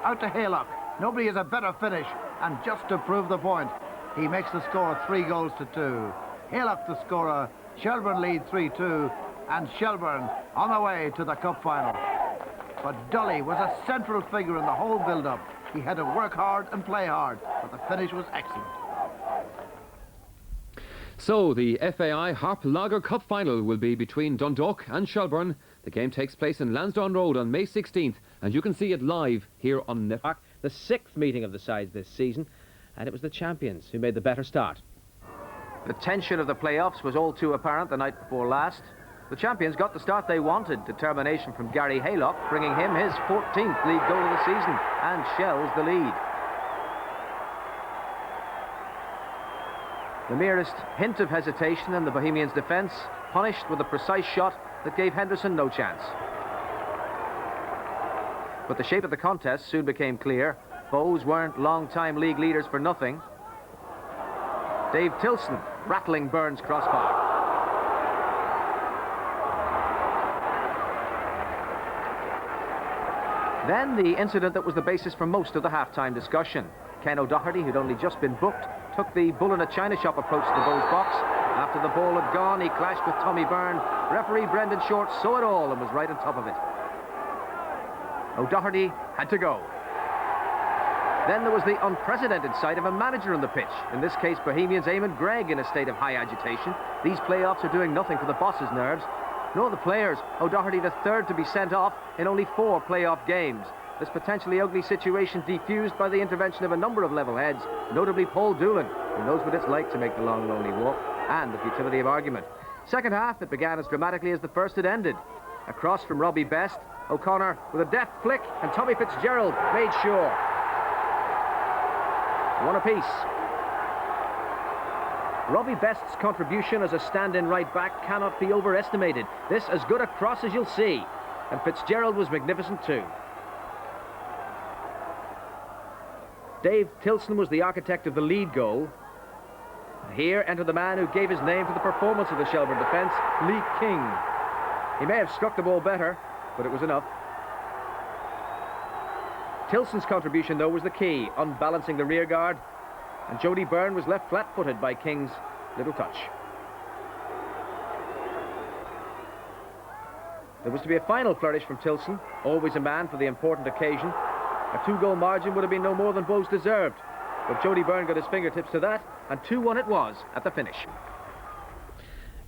Out to Haylock. Nobody has a better finish. And just to prove the point, he makes the score 3-2. Haylock, the scorer, Shelbourne lead 3-2, and Shelbourne on the way to the cup final. But Dully was a central figure in the whole build-up. He had to work hard and play hard, but the finish was excellent. So the FAI Harp Lager Cup final will be between Dundalk and Shelbourne. The game takes place in Lansdowne Road on May 16th, and you can see it live here on Network. The 6th meeting of the sides this season, and it was the champions who made the better start. The tension of the playoffs was all too apparent the night before last. The champions got the start they wanted. Determination from Gary Haylock, bringing him his 14th league goal of the season, and Shells the lead. The merest hint of hesitation in the Bohemians' defence, punished with a precise shot that gave Henderson no chance. But the shape of the contest soon became clear. Bows weren't long-time league leaders for nothing. Dave Tilson rattling Burns' crossbar. Then the incident that was the basis for most of the half-time discussion. Ken O'Doherty, who'd only just been booked, took the bull in a china shop approach to the Bows box. After the ball had gone, he clashed with Tommy Byrne. Referee Brendan Short saw it all and was right on top of it. O'Doherty had to go. Then there was the unprecedented sight of a manager on the pitch. In this case, Bohemians' Eamon Gregg in a state of high agitation. These playoffs are doing nothing for the boss's nerves. Nor the players. O'Doherty the third to be sent off in only 4 playoff games. This potentially ugly situation defused by the intervention of a number of level heads, notably Paul Doolan, who knows what it's like to make the long, lonely walk, and the futility of argument. Second half, it began as dramatically as the first had ended. A cross from Robbie Best, O'Connor with a deft flick, and Tommy Fitzgerald made sure. One apiece. Robbie Best's contribution as a stand-in right back cannot be overestimated. This as good a cross as you'll see, and Fitzgerald was magnificent too. Dave Tilson was the architect of the lead goal. Here entered the man who gave his name to the performance of the Shelbourne defence, Lee King. He may have struck the ball better, but it was enough. Tilson's contribution, though, was the key, unbalancing the rear guard, and Jody Byrne was left flat-footed by King's little touch. There was to be a final flourish from Tilson, always a man for the important occasion. A 2-goal margin would have been no more than Bows deserved, but Jody Byrne got his fingertips to that, and 2-1 it was at the finish.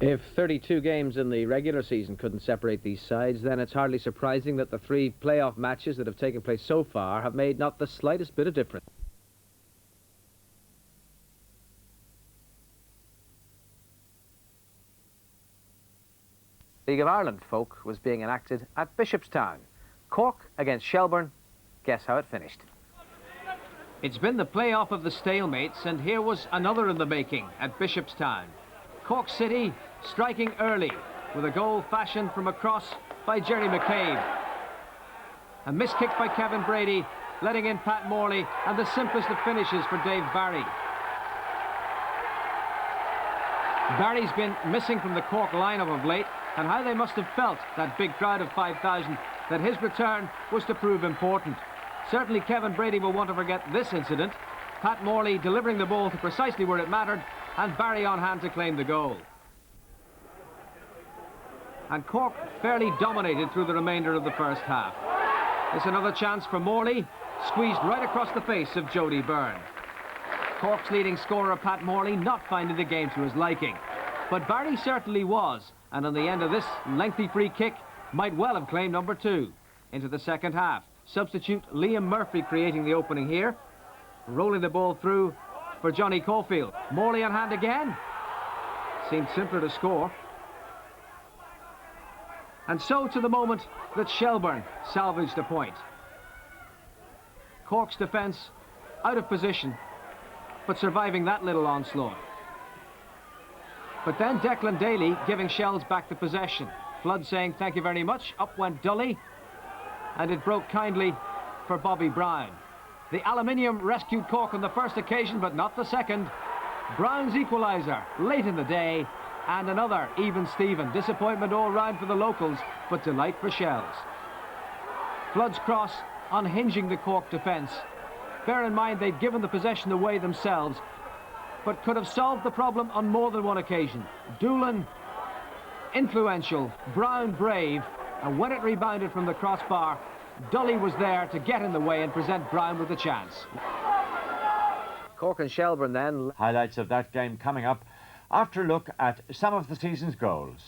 If 32 games in the regular season couldn't separate these sides, then it's hardly surprising that the 3 playoff matches that have taken place so far have made not the slightest bit of difference. League of Ireland folk was being enacted at Bishopstown. Cork against Shelbourne. Guess how it finished? It's been the playoff of the stalemates, and here was another in the making at Bishopstown. Cork City striking early with a goal fashioned from a cross by Jerry McCabe. A missed kick by Kevin Brady, letting in Pat Morley, and the simplest of finishes for Dave Barry. Barry's been missing from the Cork lineup of late, and how they must have felt, that big crowd of 5,000, that his return was to prove important. Certainly Kevin Brady will want to forget this incident. Pat Morley delivering the ball to precisely where it mattered, and Barry on hand to claim the goal. And Cork fairly dominated through the remainder of the first half. It's another chance for Morley, squeezed right across the face of Jody Byrne. Cork's leading scorer Pat Morley not finding the game to his liking. But Barry certainly was, and on the end of this lengthy free kick, might well have claimed number 2 into the second half. Substitute Liam Murphy creating the opening here, rolling the ball through for Johnny Caulfield. Morley on hand again. Seemed simpler to score. And so to the moment that Shelbourne salvaged a point. Cork's defence out of position, but surviving that little onslaught. But then Declan Daly giving Shells back the possession. Flood saying thank you very much. Up went Dully, and it broke kindly for Bobby Brown. The aluminium rescued Cork on the first occasion, but not the second. Brown's equaliser late in the day, and another even Steven. Disappointment all round for the locals, but delight for Shells. Flood's cross unhinging the Cork defence. Bear in mind they'd given the possession away themselves, but could have solved the problem on more than one occasion. Doolan influential, Brown brave, and when it rebounded from the crossbar, Dully was there to get in the way and present Brown with the chance. Cork and Shelbourne then. Highlights of that game coming up after a look at some of the season's goals.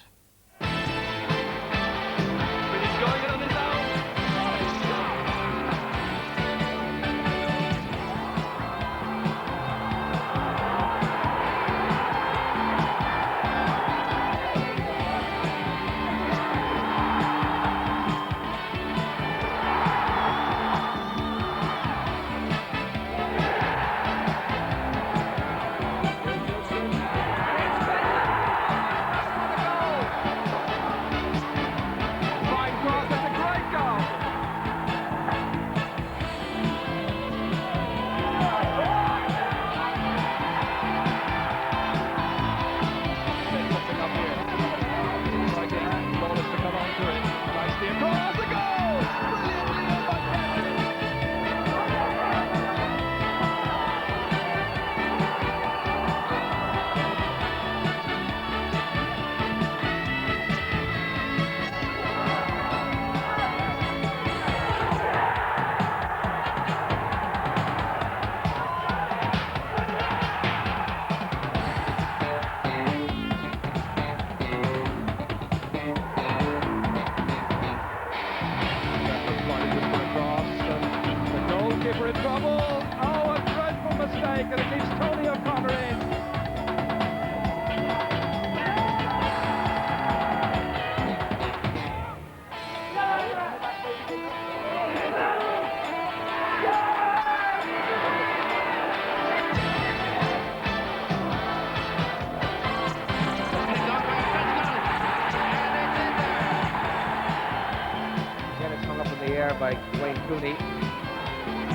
By Wayne Cooney.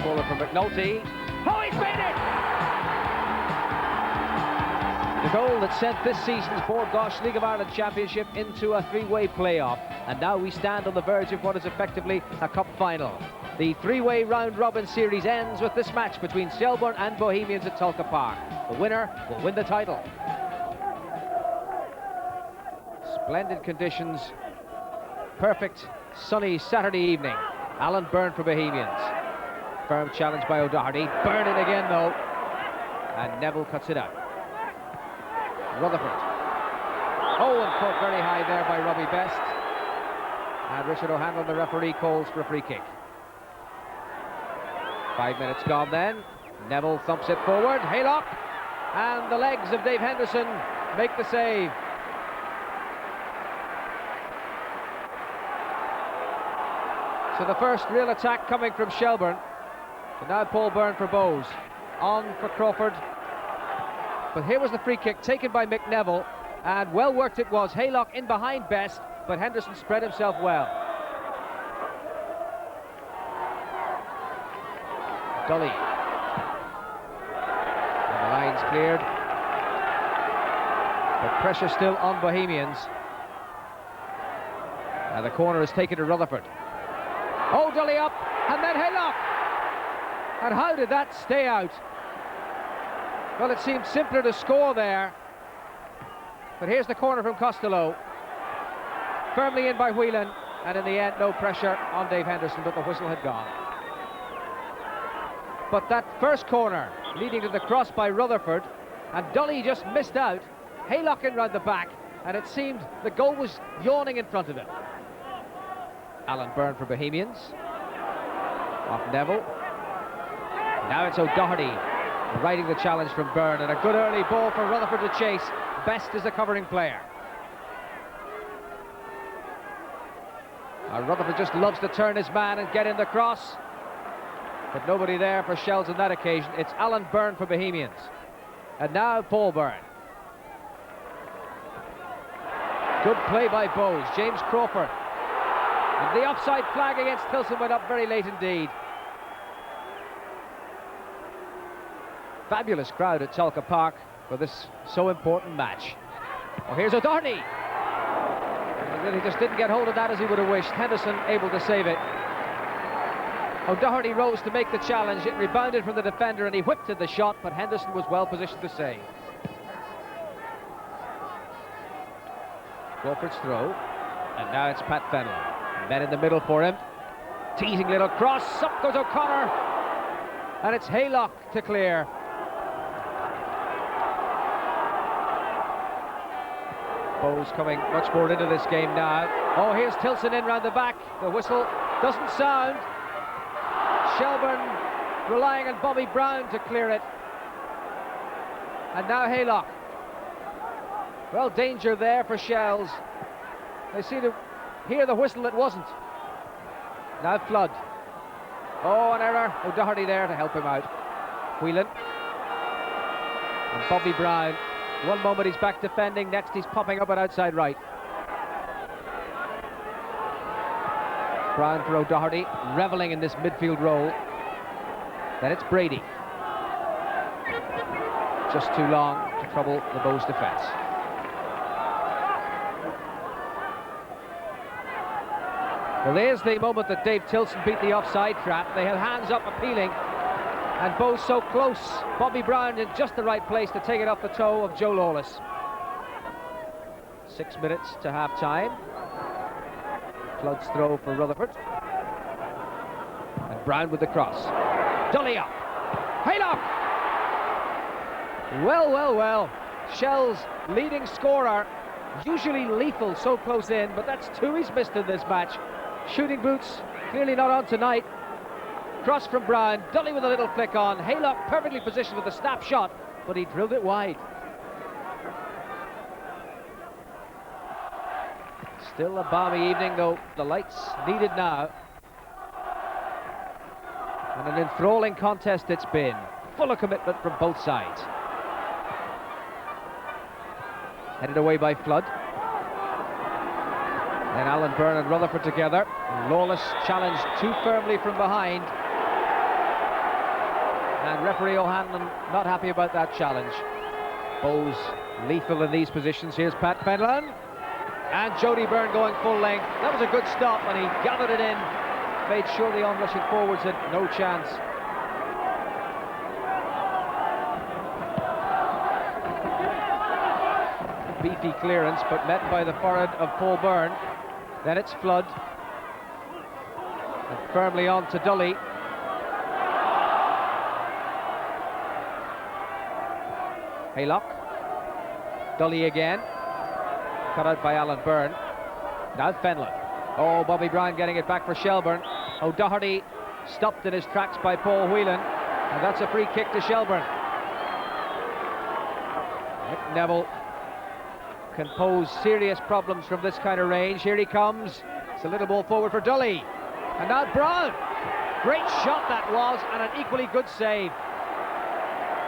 Bowler from McNulty. Oh, he's made it! The goal that sent this season's Bord Gáis League of Ireland Championship into a three-way playoff. And now we stand on the verge of what is effectively a cup final. The three-way round-robin series ends with this match between Shelbourne and Bohemians at Tulka Park. The winner will win the title. Splendid conditions. Perfect sunny Saturday evening. Alan Byrne for Bohemians. Firm challenge by O'Doherty. Byrne in again though. And Neville cuts it out. Rutherford. Oh, and caught very high there by Robbie Best. And Richard O'Hanlon, the referee, calls for a free kick. 5 minutes gone then. Neville thumps it forward. Haylock. And the legs of Dave Henderson make the save. So the first real attack coming from Shelbourne. So now Paul Byrne for Bowes. On for Crawford. But here was the free kick taken by Mick Neville. And well worked it was. Haylock in behind Best, but Henderson spread himself well. Dully. And the line's cleared. But pressure still on Bohemians. And the corner is taken to Rutherford. Oh, Dully up, and then Haylock. And how did that stay out? Well, it seemed simpler to score there. But here's the corner from Costello. Firmly in by Whelan, and in the end, no pressure on Dave Henderson, but the whistle had gone. But that first corner, leading to the cross by Rutherford, and Dully just missed out. Haylock in round the back, and it seemed the goal was yawning in front of him. Alan Byrne for Bohemians. Off Neville. Now it's O'Doherty riding the challenge from Byrne, and a good early ball for Rutherford to chase. Best is the covering player. Rutherford just loves to turn his man and get in the cross. But nobody there for Shells on that occasion. It's Alan Byrne for Bohemians. And now Paul Byrne. Good play by Bowes. James Crawford. And the offside flag against Tilson went up very late indeed. Fabulous crowd at Tulka Park for this so important match. Oh, here's O'Doherty. He really just didn't get hold of that as he would have wished. Henderson able to save it. O'Doherty rose to make the challenge. It rebounded from the defender and he whipped at the shot, but Henderson was well positioned to save. Crawford's throw. And now it's Pat Fenlon. Men in the middle for him. Teasing little cross. Up goes O'Connor. And it's Haylock to clear. Bows coming much more into this game now. Oh, here's Tilson in round the back. The whistle doesn't sound. Shelbourne relying on Bobby Brown to clear it. And now Haylock. Well, danger there for Shells. They seem to hear the whistle, it wasn't. Now Flood. Oh, an error. O'Doherty there to help him out. Whelan. And Bobby Brown. One moment he's back defending, next he's popping up at outside right. Brown for O'Doherty, revelling in this midfield role. Then it's Brady. Just too long to trouble the Bows defence. Well, there's the moment that Dave Tilson beat the offside trap. They had hands up appealing. And Bows so close. Bobby Brown in just the right place to take it off the toe of Joe Lawless. 6 minutes to half time. Flood's throw for Rutherford. And Brown with the cross. Dully up. Haylock! Well. Shell's leading scorer. Usually lethal so close in, but that's two he's missed in this match. Shooting boots clearly not on tonight. Cross from Brown, Dully with a little flick on. Haylock perfectly positioned with a snap shot, but he drilled it wide. Still a balmy evening, though the lights needed now. And an enthralling contest it's been. Full of commitment from both sides. Headed away by Flood. Then Alan Byrne and Rutherford together. Lawless challenged too firmly from behind. And referee O'Hanlon not happy about that challenge. Bows lethal in these positions. Here's Pat Fenlon. And Jody Byrne going full length. That was a good stop, and he gathered it in. Made sure the onrushing forwards had no chance. Beefy clearance, but met by the forehead of Paul Byrne. Then it's Flood. And firmly on to Dully. Haylock. Dully again. Cut out by Alan Byrne. Now Fenlon. Oh, Bobby Brown getting it back for Shelbourne. O'Doherty stopped in his tracks by Paul Whelan. And that's a free kick to Shelbourne. Nick Neville can pose serious problems from this kind of range. Here he comes. It's a little ball forward for Dully. And now Brown. Great shot that was, and an equally good save.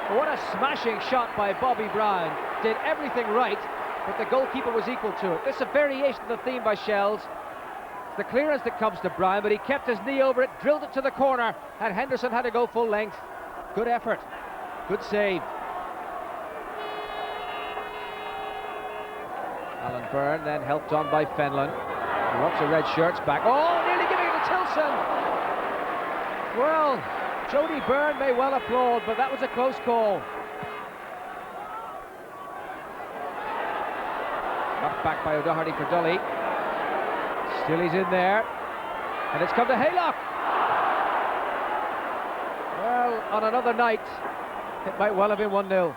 But what a smashing shot by Bobby Brown. Did everything right, but the goalkeeper was equal to it. This is a variation of the theme by Shells. It's the clearance that comes to Brown, but he kept his knee over it, drilled it to the corner, and Henderson had to go full length. Good effort. Good save. Alan Byrne then helped on by Fenlon. Lots of red shirts back. Oh, nearly giving it to Tilson. Well, Jody Byrne may well applaud, but that was a close call. Knocked back by O'Doherty for Dully. Still he's in there. And it's come to Haylock. Well, on another night, it might well have been 1-0.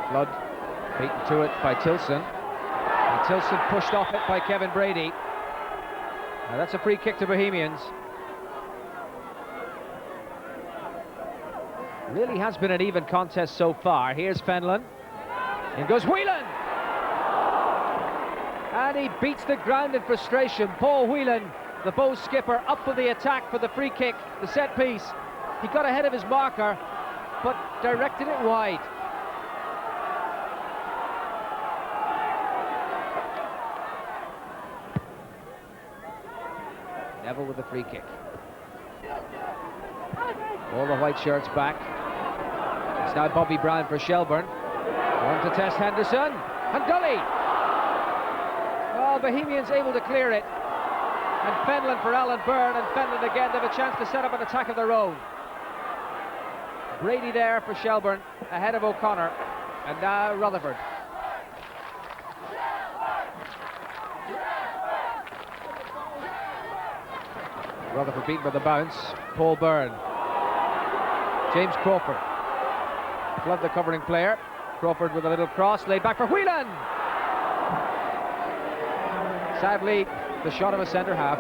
Flood beaten to it by Tilson. And Tilson pushed off it by Kevin Brady. Now that's a free kick to Bohemians. Really has been an even contest so far. Here's Fenlon. In goes Whelan. And he beats the ground in frustration. Paul Whelan, the Bows skipper, up with the attack for the free kick, the set piece. He got ahead of his marker, but directed it wide. Neville with the free kick. All the white shirts back. It's now Bobby Brown for Shelbourne. On to test Henderson. And Dully. Oh, Bohemians able to clear it. And Fenlon for Alan Byrne. And Fenlon again. They have a chance to set up an attack of their own. Brady there for Shelbourne, ahead of O'Connor. And now Rutherford. Rutherford beaten by the bounce. Paul Byrne. James Crawford. Flood the covering player. Crawford with a little cross, laid back for Whelan. Sadly, the shot of a centre half.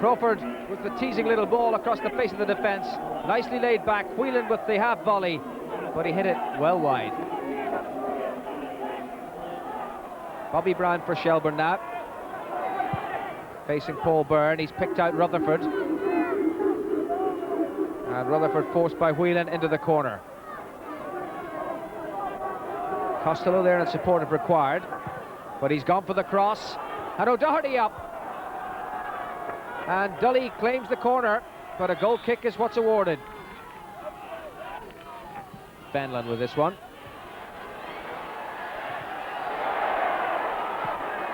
Crawford with the teasing little ball across the face of the defence. Nicely laid back. Whelan with the half volley, but he hit it well wide. Bobby Brown for Shelbourne now. Facing Paul Byrne, he's picked out Rutherford. And Rutherford forced by Whelan into the corner. Costello there in support if required. But he's gone for the cross. And O'Doherty up. And Dully claims the corner, but a goal kick is what's awarded. Fenlon with this one.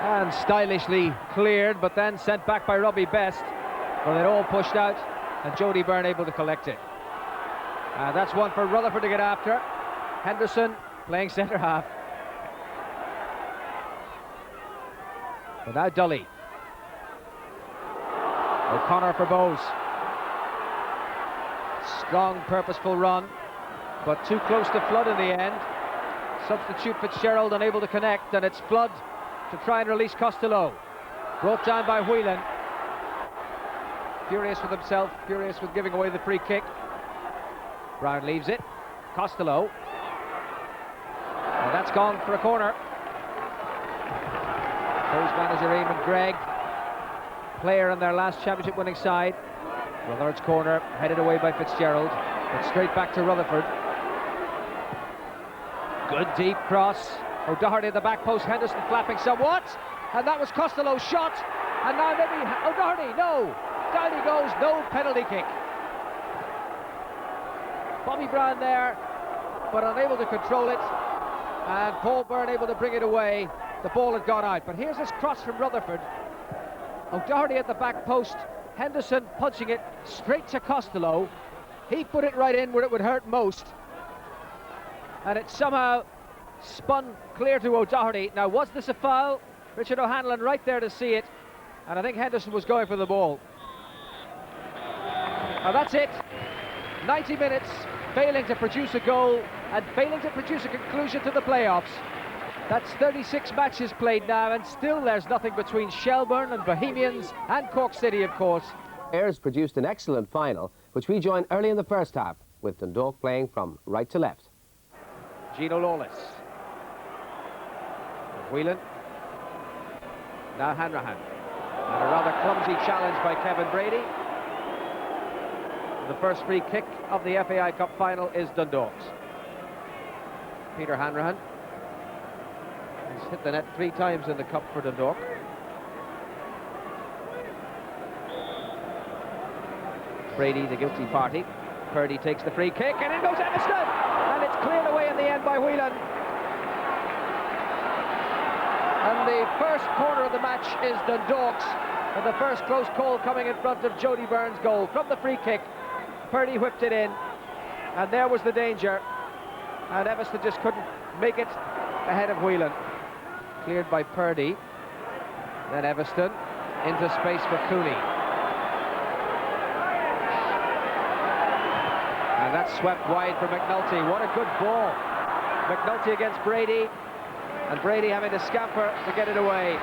And stylishly cleared, but then sent back by Robbie Best. Well, it all pushed out, and Jody Byrne able to collect it. That's one for Rutherford to get after. Henderson playing centre half. But now Dully. O'Connor for Bowes. Strong, purposeful run, but too close to Flood in the end. Substitute Fitzgerald unable to connect, and it's Flood to try and release Costello. Brought down by Whelan. Furious with himself, furious with giving away the free kick. Brown leaves it. Costello. And that's gone for a corner. Bowes manager Eamon Gregg, player in their last championship winning side. Rutherford's corner, headed away by Fitzgerald, but straight back to Rutherford. Good deep cross. O'Doherty at the back post, Henderson flapping somewhat, and that was Costello's shot. And now maybe O'Doherty, no, down he goes, no penalty kick. Bobby Brown there, but unable to control it, and Paul Byrne able to bring it away. The ball had gone out, but here's this cross from Rutherford. O'Doherty at the back post, Henderson punching it straight to Costello. He put it right in where it would hurt most, and it somehow spun clear to O'Doherty. Now, was this a foul? Richard O'Hanlon right there to see it, and I think Henderson was going for the ball. Now that's it. 90 minutes, failing to produce a goal and failing to produce a conclusion to the playoffs. That's 36 matches played now, and still there's nothing between Shelbourne and Bohemians and Cork City, of course. Ayres produced an excellent final, which we joined early in the first half, with Dundalk playing from right to left. Gino Lawless. Whelan. Now Hanrahan. And a rather clumsy challenge by Kevin Brady. The first free kick of the FAI Cup final is Dundalk's. Peter Hanrahan. He's hit the net 3 times in the cup for Dundalk. Brady, the guilty party. Purdy takes the free kick, and in goes Emerson! And it's cleared away in the end by Whelan. And the first corner of the match is Dundalk's, and the first close call coming in front of Jody Byrne's goal. From the free kick, Purdy whipped it in, and there was the danger, and Emerson just couldn't make it ahead of Whelan. Cleared by Purdy, then Everston into space for Cooney. And that's swept wide for McNulty. What a good ball. McNulty against Brady, and Brady having to scamper to get it away.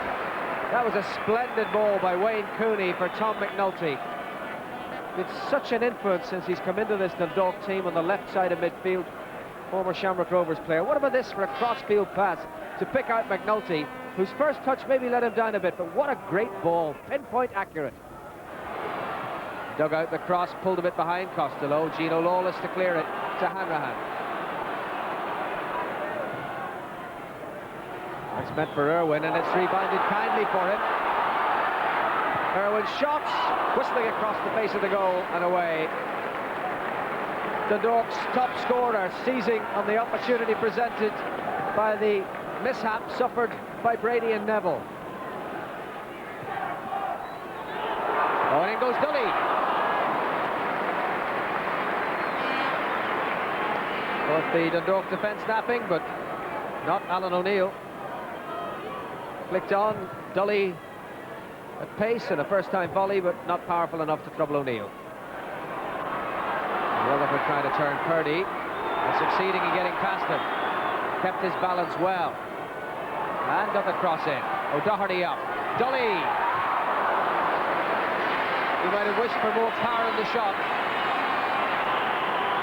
That was a splendid ball by Wayne Cooney for Tom McNulty. It's such an influence since he's come into this Dundalk team on the left side of midfield. Former Shamrock Rovers player. What about this for a cross-field pass to pick out McNulty, whose first touch maybe let him down a bit, but what a great ball, pinpoint accurate. Dug out the cross, pulled a bit behind Costello. Gino Lawless to clear it to Hanrahan. That's meant for Irwin, and it's rebounded kindly for him. Irwin's shots, whistling across the face of the goal and away. Dundalk's top scorer seizing on the opportunity presented by the mishap suffered by Brady and Neville. Oh, and in goes Dully. Both the Dundalk defence snapping, but not Alan O'Neill. Flicked on, Dully at pace and a first-time volley, but not powerful enough to trouble O'Neill. Rutherford trying to turn Purdy and succeeding in getting past him. Kept his balance well. And got the cross in. O'Doherty up. Dully! He might have wished for more power in the shot.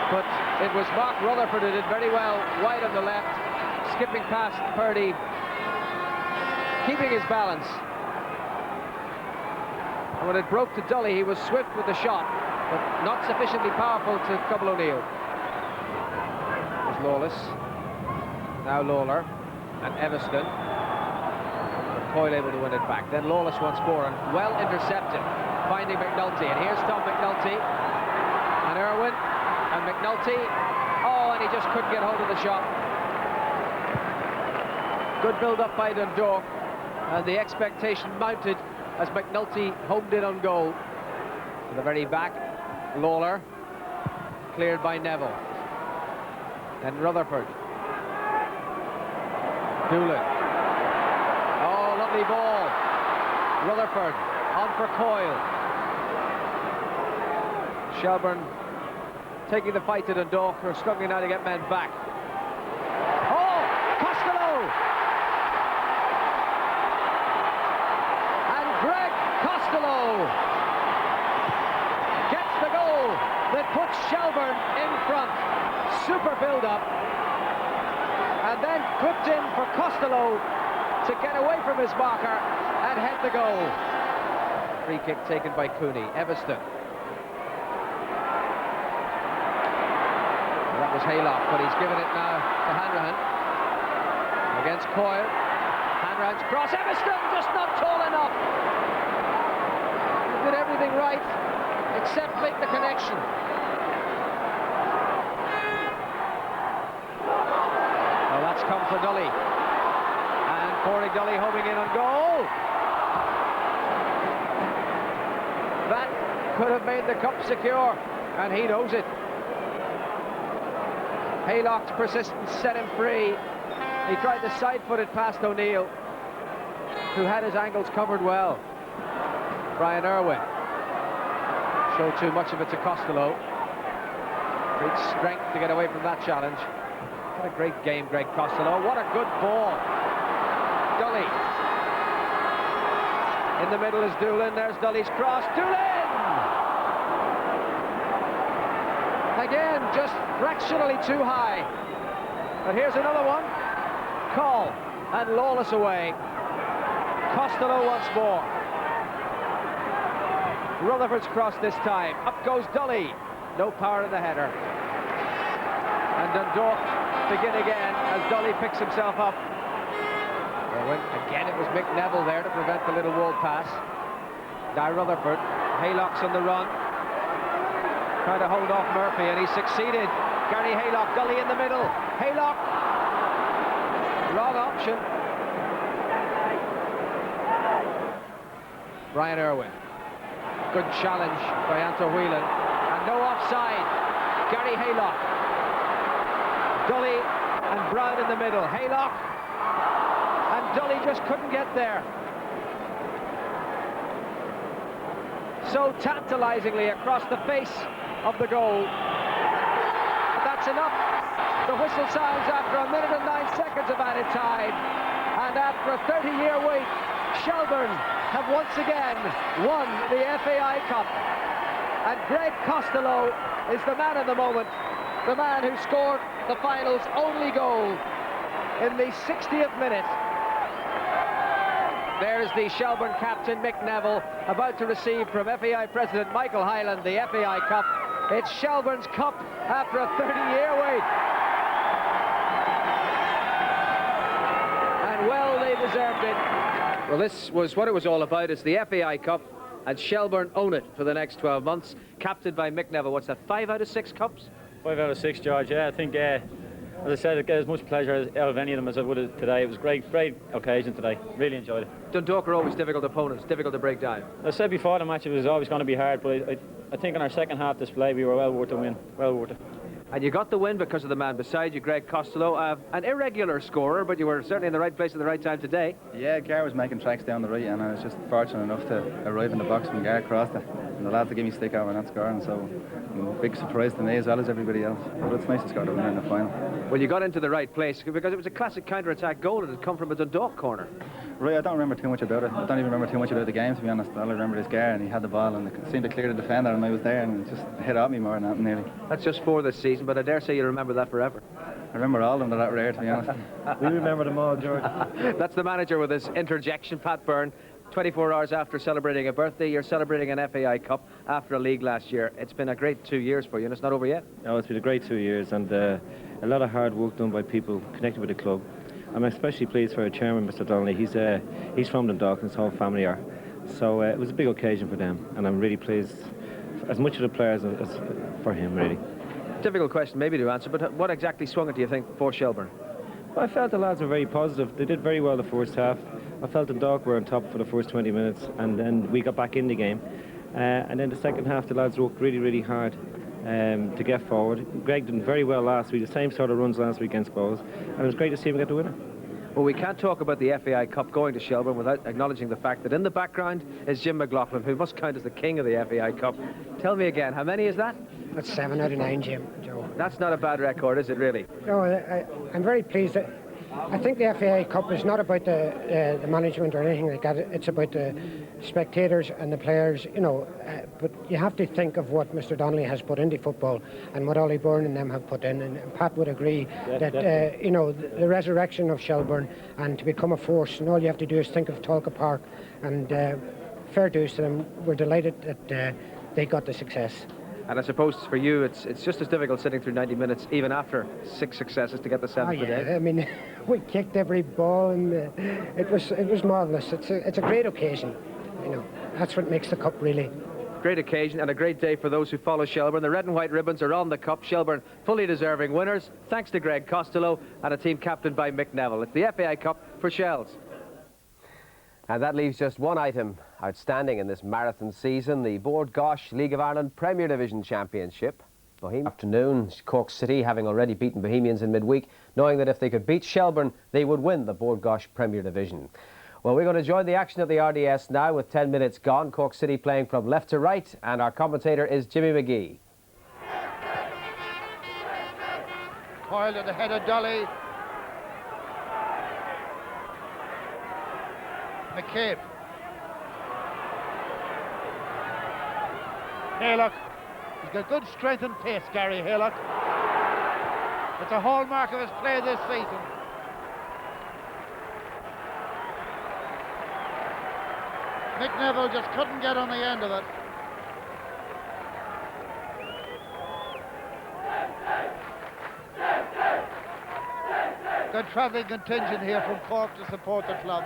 But it was Mark Rutherford who did very well wide on the left, skipping past Purdy, keeping his balance. And when it broke to Dully, he was swift with the shot, but not sufficiently powerful to trouble O'Neill. There's Lawless. Now Lawler and Everston. Coyle able to win it back. Then Lawless once more, and well intercepted, finding McNulty. And here's Tom McNulty and Irwin and McNulty. Oh, and he just couldn't get hold of the shot. Good build-up by Dundalk, and the expectation mounted as McNulty homed in on goal. To the very back, Lawler, cleared by Neville. Then Rutherford. Doolan. Oh, lovely ball. Rutherford on for Coyle. Shelbourne taking the fight to Dundalk, who are struggling now to get men back. Oh, Costello! And Greg Costello gets the goal that puts Shelbourne in front. Super build-up. And then clipped in for Costello to get away from his marker and head the goal. Free kick taken by Cooney. Everston. That was Haylock, but he's given it now to Hanrahan. Against Coyle. Hanrahan's cross. Everston just not tall enough. He did everything right except make the connection. Come for Dully, and Corey Dully homing in on goal. That could have made the cup secure, and he knows it. Haylock's persistence set him free. He tried to side-foot it past O'Neill, who had his angles covered well. Brian Irwin showed too much of it to Costello. Great strength to get away from that challenge. What a great game, Greg Costello. What a good ball. Dully. In the middle is Doolan. There's Dully's cross. Doolan! Again, just fractionally too high. But here's another one. Call. And Lawless away. Costello once more. Rutherford's cross this time. Up goes Dully. No power in the header. And Dundalk begin again as Dully picks himself up. Again, it was Mick Neville there to prevent the little wall pass. Guy Rutherford. Haylock's on the run. Trying to hold off Murphy, and he succeeded. Gary Haylock, Dully in the middle. Haylock. Wrong option. Brian Irwin. Good challenge by Anto Whelan. And no offside. Gary Haylock. Dully and Brown in the middle. Haylock, and Dully just couldn't get there. So tantalizingly across the face of the goal. But that's enough. The whistle sounds after 1 minute and 9 seconds of added time. And after a 30-year wait, Shelbourne have once again won the FAI Cup. And Greg Costello is the man of the moment. The man who scored the final's only goal in the 60th minute. There's the Shelbourne captain, Mick Neville, about to receive from FAI President Michael Hyland the FAI Cup. It's Shelbourne's cup after a 30-year wait. And well, they deserved it. Well, this was what it was all about. It's the FAI Cup, and Shelbourne own it for the next 12 months. Captained by Mick Neville. What's that, 5 out of 6 cups? 5 out of 6, George. Yeah, I think, as I said, I get as much pleasure out of any of them as I would have today. It was a great occasion today. Really enjoyed it. Dundalk are always difficult opponents, difficult to break down. I said before the match it was always going to be hard, but I think in our second half display we were well worth the win. Well worth it. And you got the win because of the man beside you, Greg Costello, an irregular scorer, but you were certainly in the right place at the right time today. Yeah, Gar was making tracks down the right, and I was just fortunate enough to arrive in the box when Gar crossed it. And the lads that gave me stick out were not scoring, so big surprise to me as well as everybody else. But it's nice to score the winner in the final. Well, you got into the right place because it was a classic counter-attack goal and it had come from a Dundalk corner. Right, I don't remember too much about it. I don't even remember too much about the game, to be honest. All I remember is Gar, and he had the ball and it seemed to clear the defender, and I was there, and it just hit at me more than that, nearly. That's just 4 this season, but I dare say you remember that forever. I remember all of them that rare, to be honest. We remember them all, George. That's the manager with his interjection, Pat Byrne. 24 hours after celebrating a birthday, you're celebrating an FAI Cup after a league last year. It's been a great 2 years for you, and it's not over yet. No, it's been a great 2 years, and a lot of hard work done by people connected with the club. I'm especially pleased for our chairman, Mr. Donnelly. He's from Dundalk, and his whole family are. So it was a big occasion for them, and I'm really pleased, as much of the players as for him, really. Difficult question maybe to answer, but what exactly swung it, do you think, for Shelbourne? Well, I felt the lads were very positive. They did very well the first half. I felt Dundalk were on top for the first 20 minutes, and then we got back in the game. And then the second half, the lads worked really, really hard to get forward. Greg did very well last week, the same sort of runs last week against Bows, and it was great to see him get the winner. Well, we can't talk about the FAI Cup going to Shelbourne without acknowledging the fact that in the background is Jim McLaughlin, who must count as the king of the FAI Cup. Tell me again, how many is that? That's 7 out of 9, Jim, Joe. That's not a bad record, is it, really? No, I'm very pleased. I think the FAI Cup is not about the management or anything like that. It's about the spectators and the players, you know. But you have to think of what Mr. Donnelly has put into football and what Ollie Byrne and them have put in. And Pat would agree that, you know, the resurrection of Shelbourne and to become a force, and all you have to do is think of Tolka Park. And fair dues to them. We're delighted that they got the success. And I suppose for you, it's just as difficult sitting through 90 minutes, even after 6 successes, to get the 7th today. I mean, we kicked every ball, and it was marvellous. It's a great occasion, you know. That's what makes the cup, really. Great occasion and a great day for those who follow Shelbourne. The red and white ribbons are on the cup. Shelbourne fully deserving winners, thanks to Greg Costello and a team captained by Mick Neville. It's the FAI Cup for Shells. And that leaves just one item outstanding in this marathon season, the Bord Gáis League of Ireland Premier Division Championship. Bohemian afternoon, Cork City having already beaten Bohemians in midweek, knowing that if they could beat Shelbourne, they would win the Bord Gáis Premier Division. Well, we're going to join the action of the RDS now with 10 minutes gone. Cork City playing from left to right, and our commentator is Jimmy McGee. Coiled at the head of Dolly. McCabe. Haylock. He's got good strength and pace, Gary Haylock. It's a hallmark of his play this season. Mick Neville just couldn't get on the end of it. Good travelling contingent here from Cork to support the club.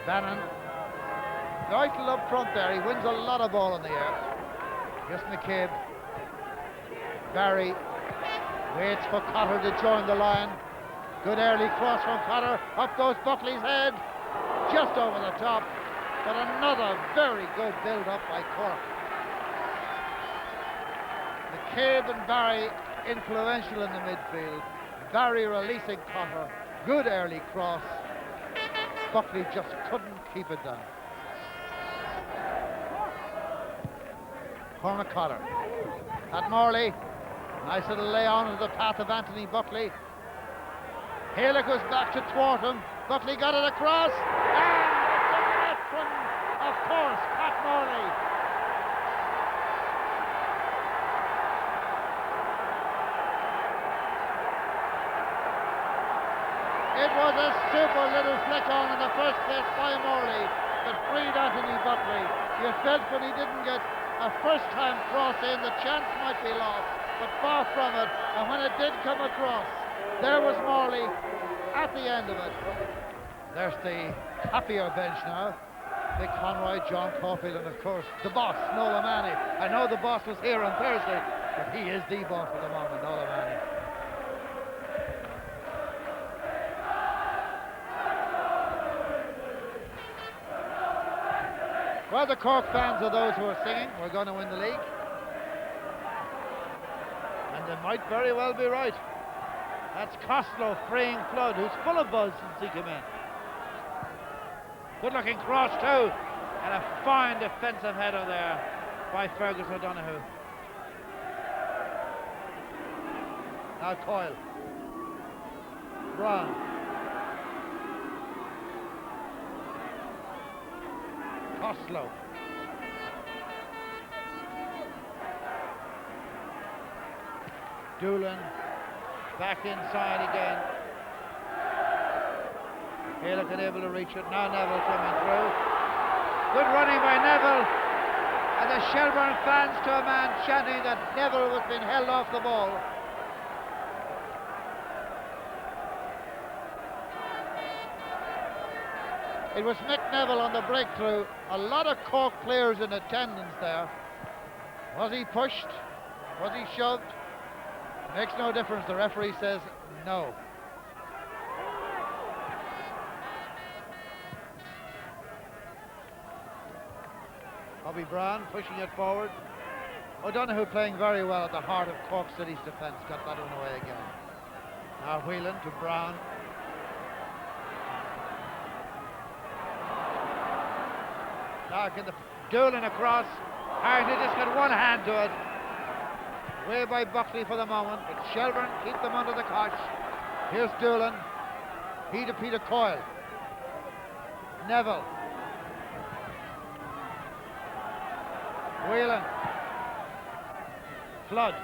Bannon. Right up front there, he wins a lot of ball in the air. Here's McCabe. Barry waits for Cotter to join the line. Good early cross from Cotter. Up goes Buckley's head. Just over the top. But another very good build-up by Cork. McCabe and Barry influential in the midfield. Barry releasing Cotter. Good early cross. Buckley just couldn't keep it down. Cormac Cotter. Pat Morley. Nice little lay on into the path of Anthony Buckley. Haley goes back to thwart him. Buckley got it across. And it's a net from, of course, Pat Morley. It was a super little flick on in the first place by Morley that freed Anthony Buckley. You felt when he didn't get a first-time cross in, the chance might be lost, but far from it. And when it did come across, there was Morley at the end of it. There's the happier bench now. Mick Conroy, John Caulfield, and of course the boss, Nola Manny. I know the boss was here on Thursday, but he is the boss at the moment, Nola Manny. Well, the Cork fans are those who are singing, we're going to win the league. they might very well be right. That's Costello freeing Flood, who's full of buzz since he came in. Good looking cross too, and a fine defensive header there by Fergus O'Donoghue. Now Coyle. Brown. Costello. Doolan back inside again. Halock unable to reach it. Now Neville coming through. Good running by Neville. And the Shelbourne fans to a man chanting that Neville was being held off the ball. It was Mick Neville on the breakthrough. A lot of Cork players in attendance there. Was he pushed? Was he shoved? Makes no difference. The referee says no. Bobby Brown pushing it forward. O'Donoghue playing very well at the heart of Cork City's defence. Got that one away again. Now Whelan to Brown. Dark in the Doolan across. Hartley just got one hand to it. Way by Buckley for the moment, but Shelbourne keep them under the cosh. Here's Doolan. He to Peter Coyle. Neville. Whelan. Flood.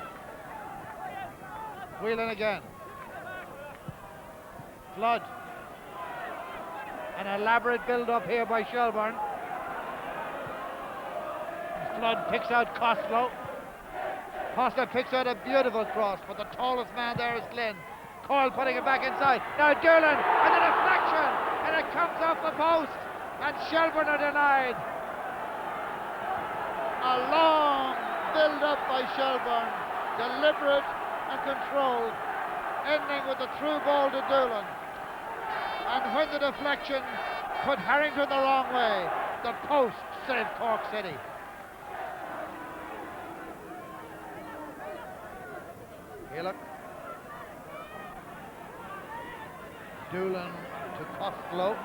Whelan again. Flood. An elaborate build-up here by Shelbourne. Flood picks out Costello. Costello picks out a beautiful cross, but the tallest man there is Glynn. Coyle putting it back inside. Now Doolan, and a deflection, and it comes off the post, and Shelbourne are denied. A long build-up by Shelbourne, deliberate and controlled, ending with a through ball to Doolan. And when the deflection put Harrington the wrong way, the post saved Cork City. Halock. Doolan to Costello.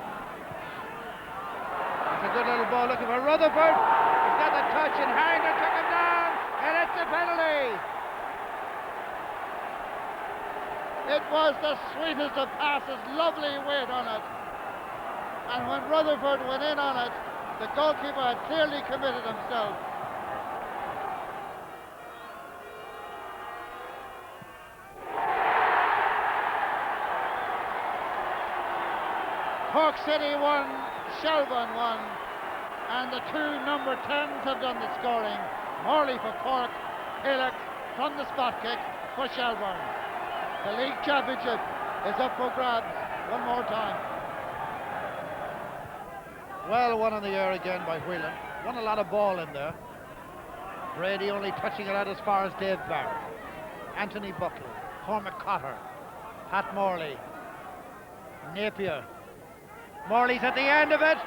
It's a good little ball looking for Rutherford. He's got the touch and Harrington took him down, and it's a penalty. It was the sweetest of passes, lovely weight on it. And when Rutherford went in on it, the goalkeeper had clearly committed himself. Cork City won, Shelbourne won, and the two number 10s have done the scoring. Morley for Cork, Halock from the spot kick for Shelbourne. The league championship is up for grabs one more time. Well, one in the air again by Whelan. Won a lot of ball in there. Brady only touching it out as far as Dave Barrett. Anthony Buckley, Cormac Cotter, Pat Morley, Napier. Morley's at the end of it.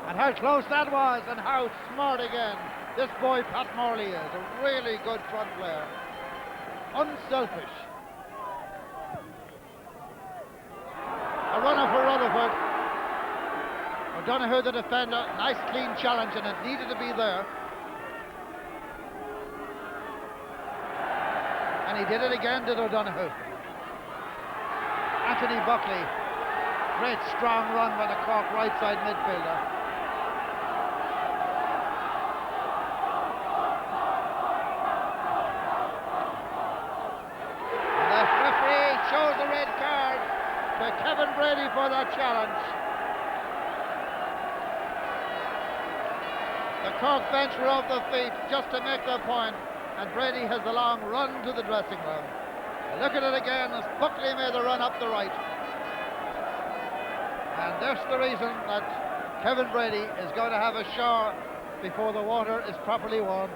And how close that was, and how smart again this boy Pat Morley is. A really good front player. Unselfish. A runner for Rutherford. O'Donoghue the defender. Nice clean challenge, and it needed to be there. And he did it again, did O'Donoghue. Anthony Buckley. Great strong run by the Cork right side midfielder. The referee shows the red card to Kevin Brady for that challenge. The Cork bench were off their feet just to make their point, and Brady has the long run to the dressing room. Look at it again as Buckley made the run up the right. And that's the reason that Kevin Brady is going to have a shower before the water is properly warmed.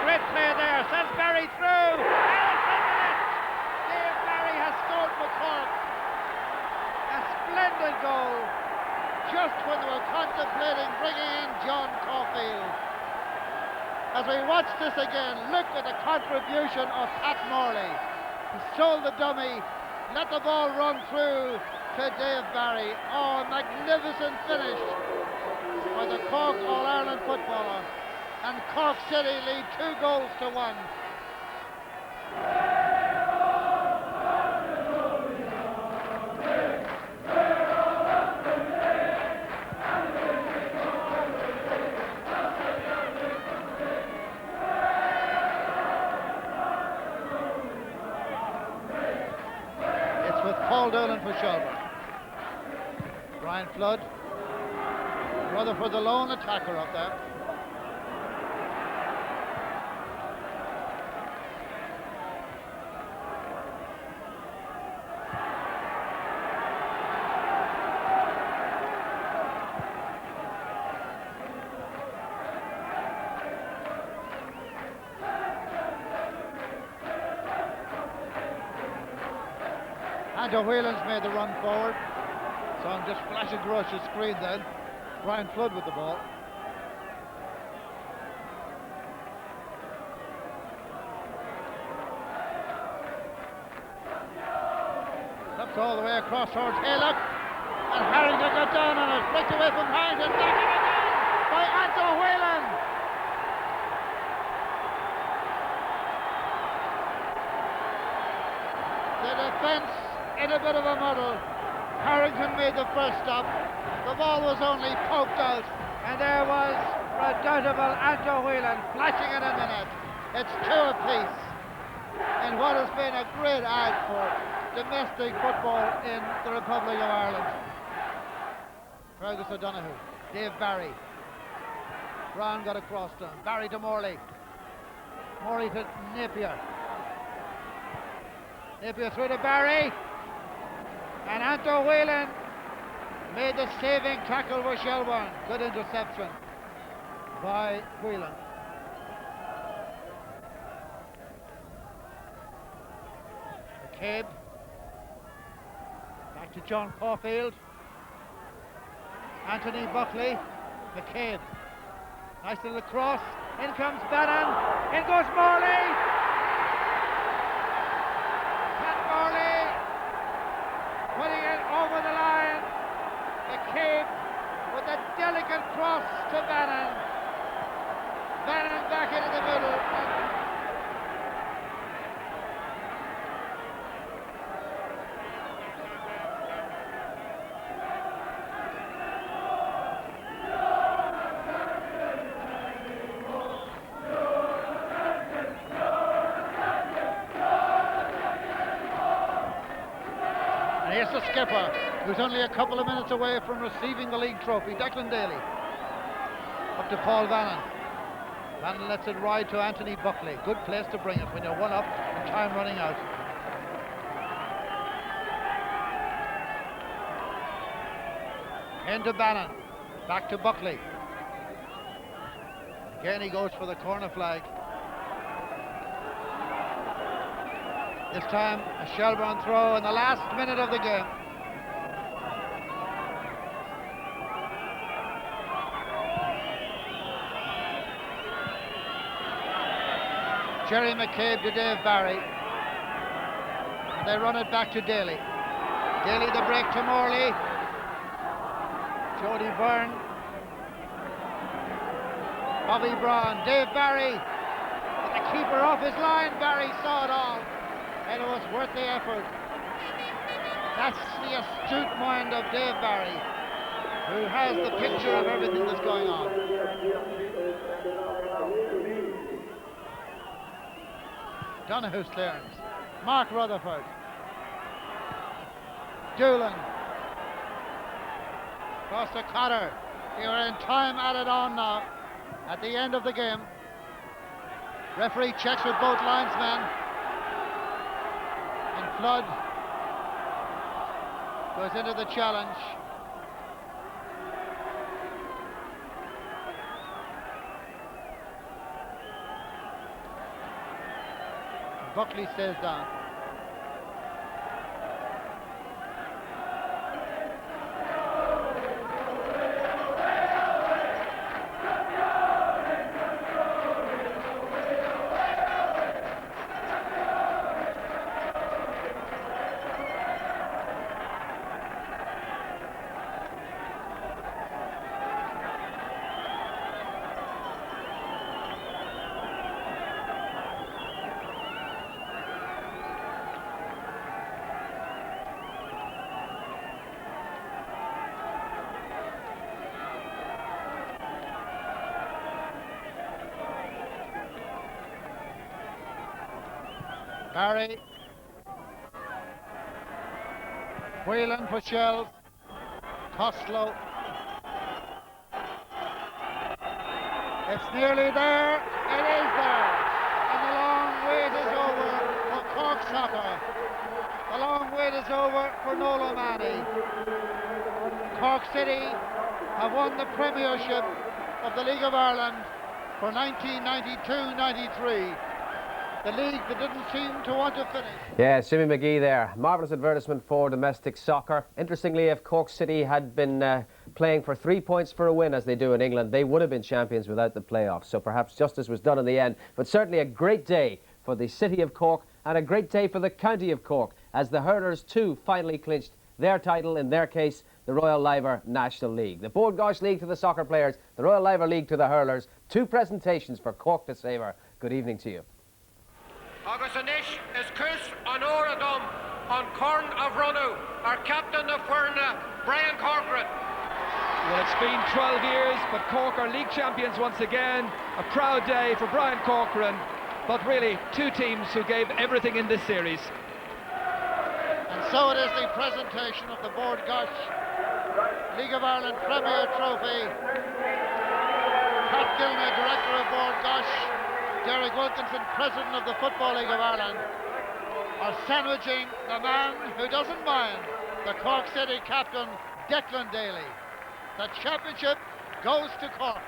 Great play there, sends Barry through. Dave Barry has scored for Cork. A splendid wild goal just when they were contemplating bringing in John Caulfield. As we watch this again, look at the contribution of Pat Morley. He stole the dummy, let the ball run through to Dave Barry. Oh, a magnificent finish by the Cork All-Ireland footballer. And Cork City lead 2-1. It's with Paul Doolan for Shelbourne. Brian Flood, Rutherford the lone attacker up there. Andrew Whelan's made the run forward. So I'm just flashing across the screen then. Brian Flood with the ball. Looks all the way across towards Haylock. And Harrington got down on it. Breaks away from Harrington. Back in again by Andrew Whelan. The defence in a bit of a muddle. Harrington made the first stop. The ball was only poked out, and there was redoubtable Andrew Whelan flashing it in the net. It's 2 apiece in what has been a great ad for domestic football in the Republic of Ireland. Fergus O'Donoghue, Dave Barry. Brown got across to him. Barry to Morley. Morley to Napier. Napier through to Barry. And Andrew Whelan made the saving tackle for Shelbourne. Good interception by Whelan. McCabe. Back to John Caulfield. Anthony Buckley. McCabe. Nice little cross. In comes Bannon. In goes Morley. Pat Morley putting it over the line. McCabe with a delicate cross to Bannon. Bannon back into the middle. And here's the skipper, who's only a couple of minutes away from receiving the league trophy, Declan Daly. Up to Paul Vannon. Vannon lets it ride to Anthony Buckley. Good place to bring it when you're 1 up and time running out. Into Bannon. Back to Buckley. Again he goes for the corner flag. This time a Shelbourne throw in the last minute of the game. Jerry McCabe to Dave Barry. And they run it back to Daly. Daly the break to Morley. Jody Byrne. Bobby Braun. Dave Barry. With the keeper off his line. Barry saw it all. And it was worth the effort. That's the astute mind of Dave Barry, who has the picture of everything that's going on. Donoghue's clearance. Mark Rutherford. Doolan. Across to Cotter. They are in time added on now at the end of the game. Referee checks with both linesmen. And Flood goes into the challenge. Buckley stays down. Barry. Whelan for Shells. Costello. It's nearly there. It is there. And the long wait is over for Cork Soccer. The long wait is over for Noel O'Mahony. Cork City have won the Premiership of the League of Ireland for 1992-93. The league that didn't seem to want to finish. Yeah, Jimmy McGee there. Marvellous advertisement for domestic soccer. Interestingly, if Cork City had been playing for 3 points for a win, as they do in England, they would have been champions without the playoffs. So perhaps justice was done in the end. But certainly a great day for the city of Cork and a great day for the county of Cork, as the hurlers too finally clinched their title, in their case, the Royal Liver National League. The Bord Gáis League to the soccer players, the Royal Liver League to the hurlers. 2 presentations for Cork to savour. Good evening to you. Agus anish is Cus on Oradom on Corn of Runnu, our captain of Furna, Brian Corcoran. Well, it's been 12 years, but Cork are league champions once again. A proud day for Brian Corcoran, but really 2 teams who gave everything in this series. And so it is the presentation of the Bord Gáis League of Ireland Premier Trophy. Pat Gilney, director of Bord Gáis, Derek Wilkinson, president of the Football League of Ireland, are sandwiching the man who doesn't mind, the Cork City captain, Declan Daly. The championship goes to Cork.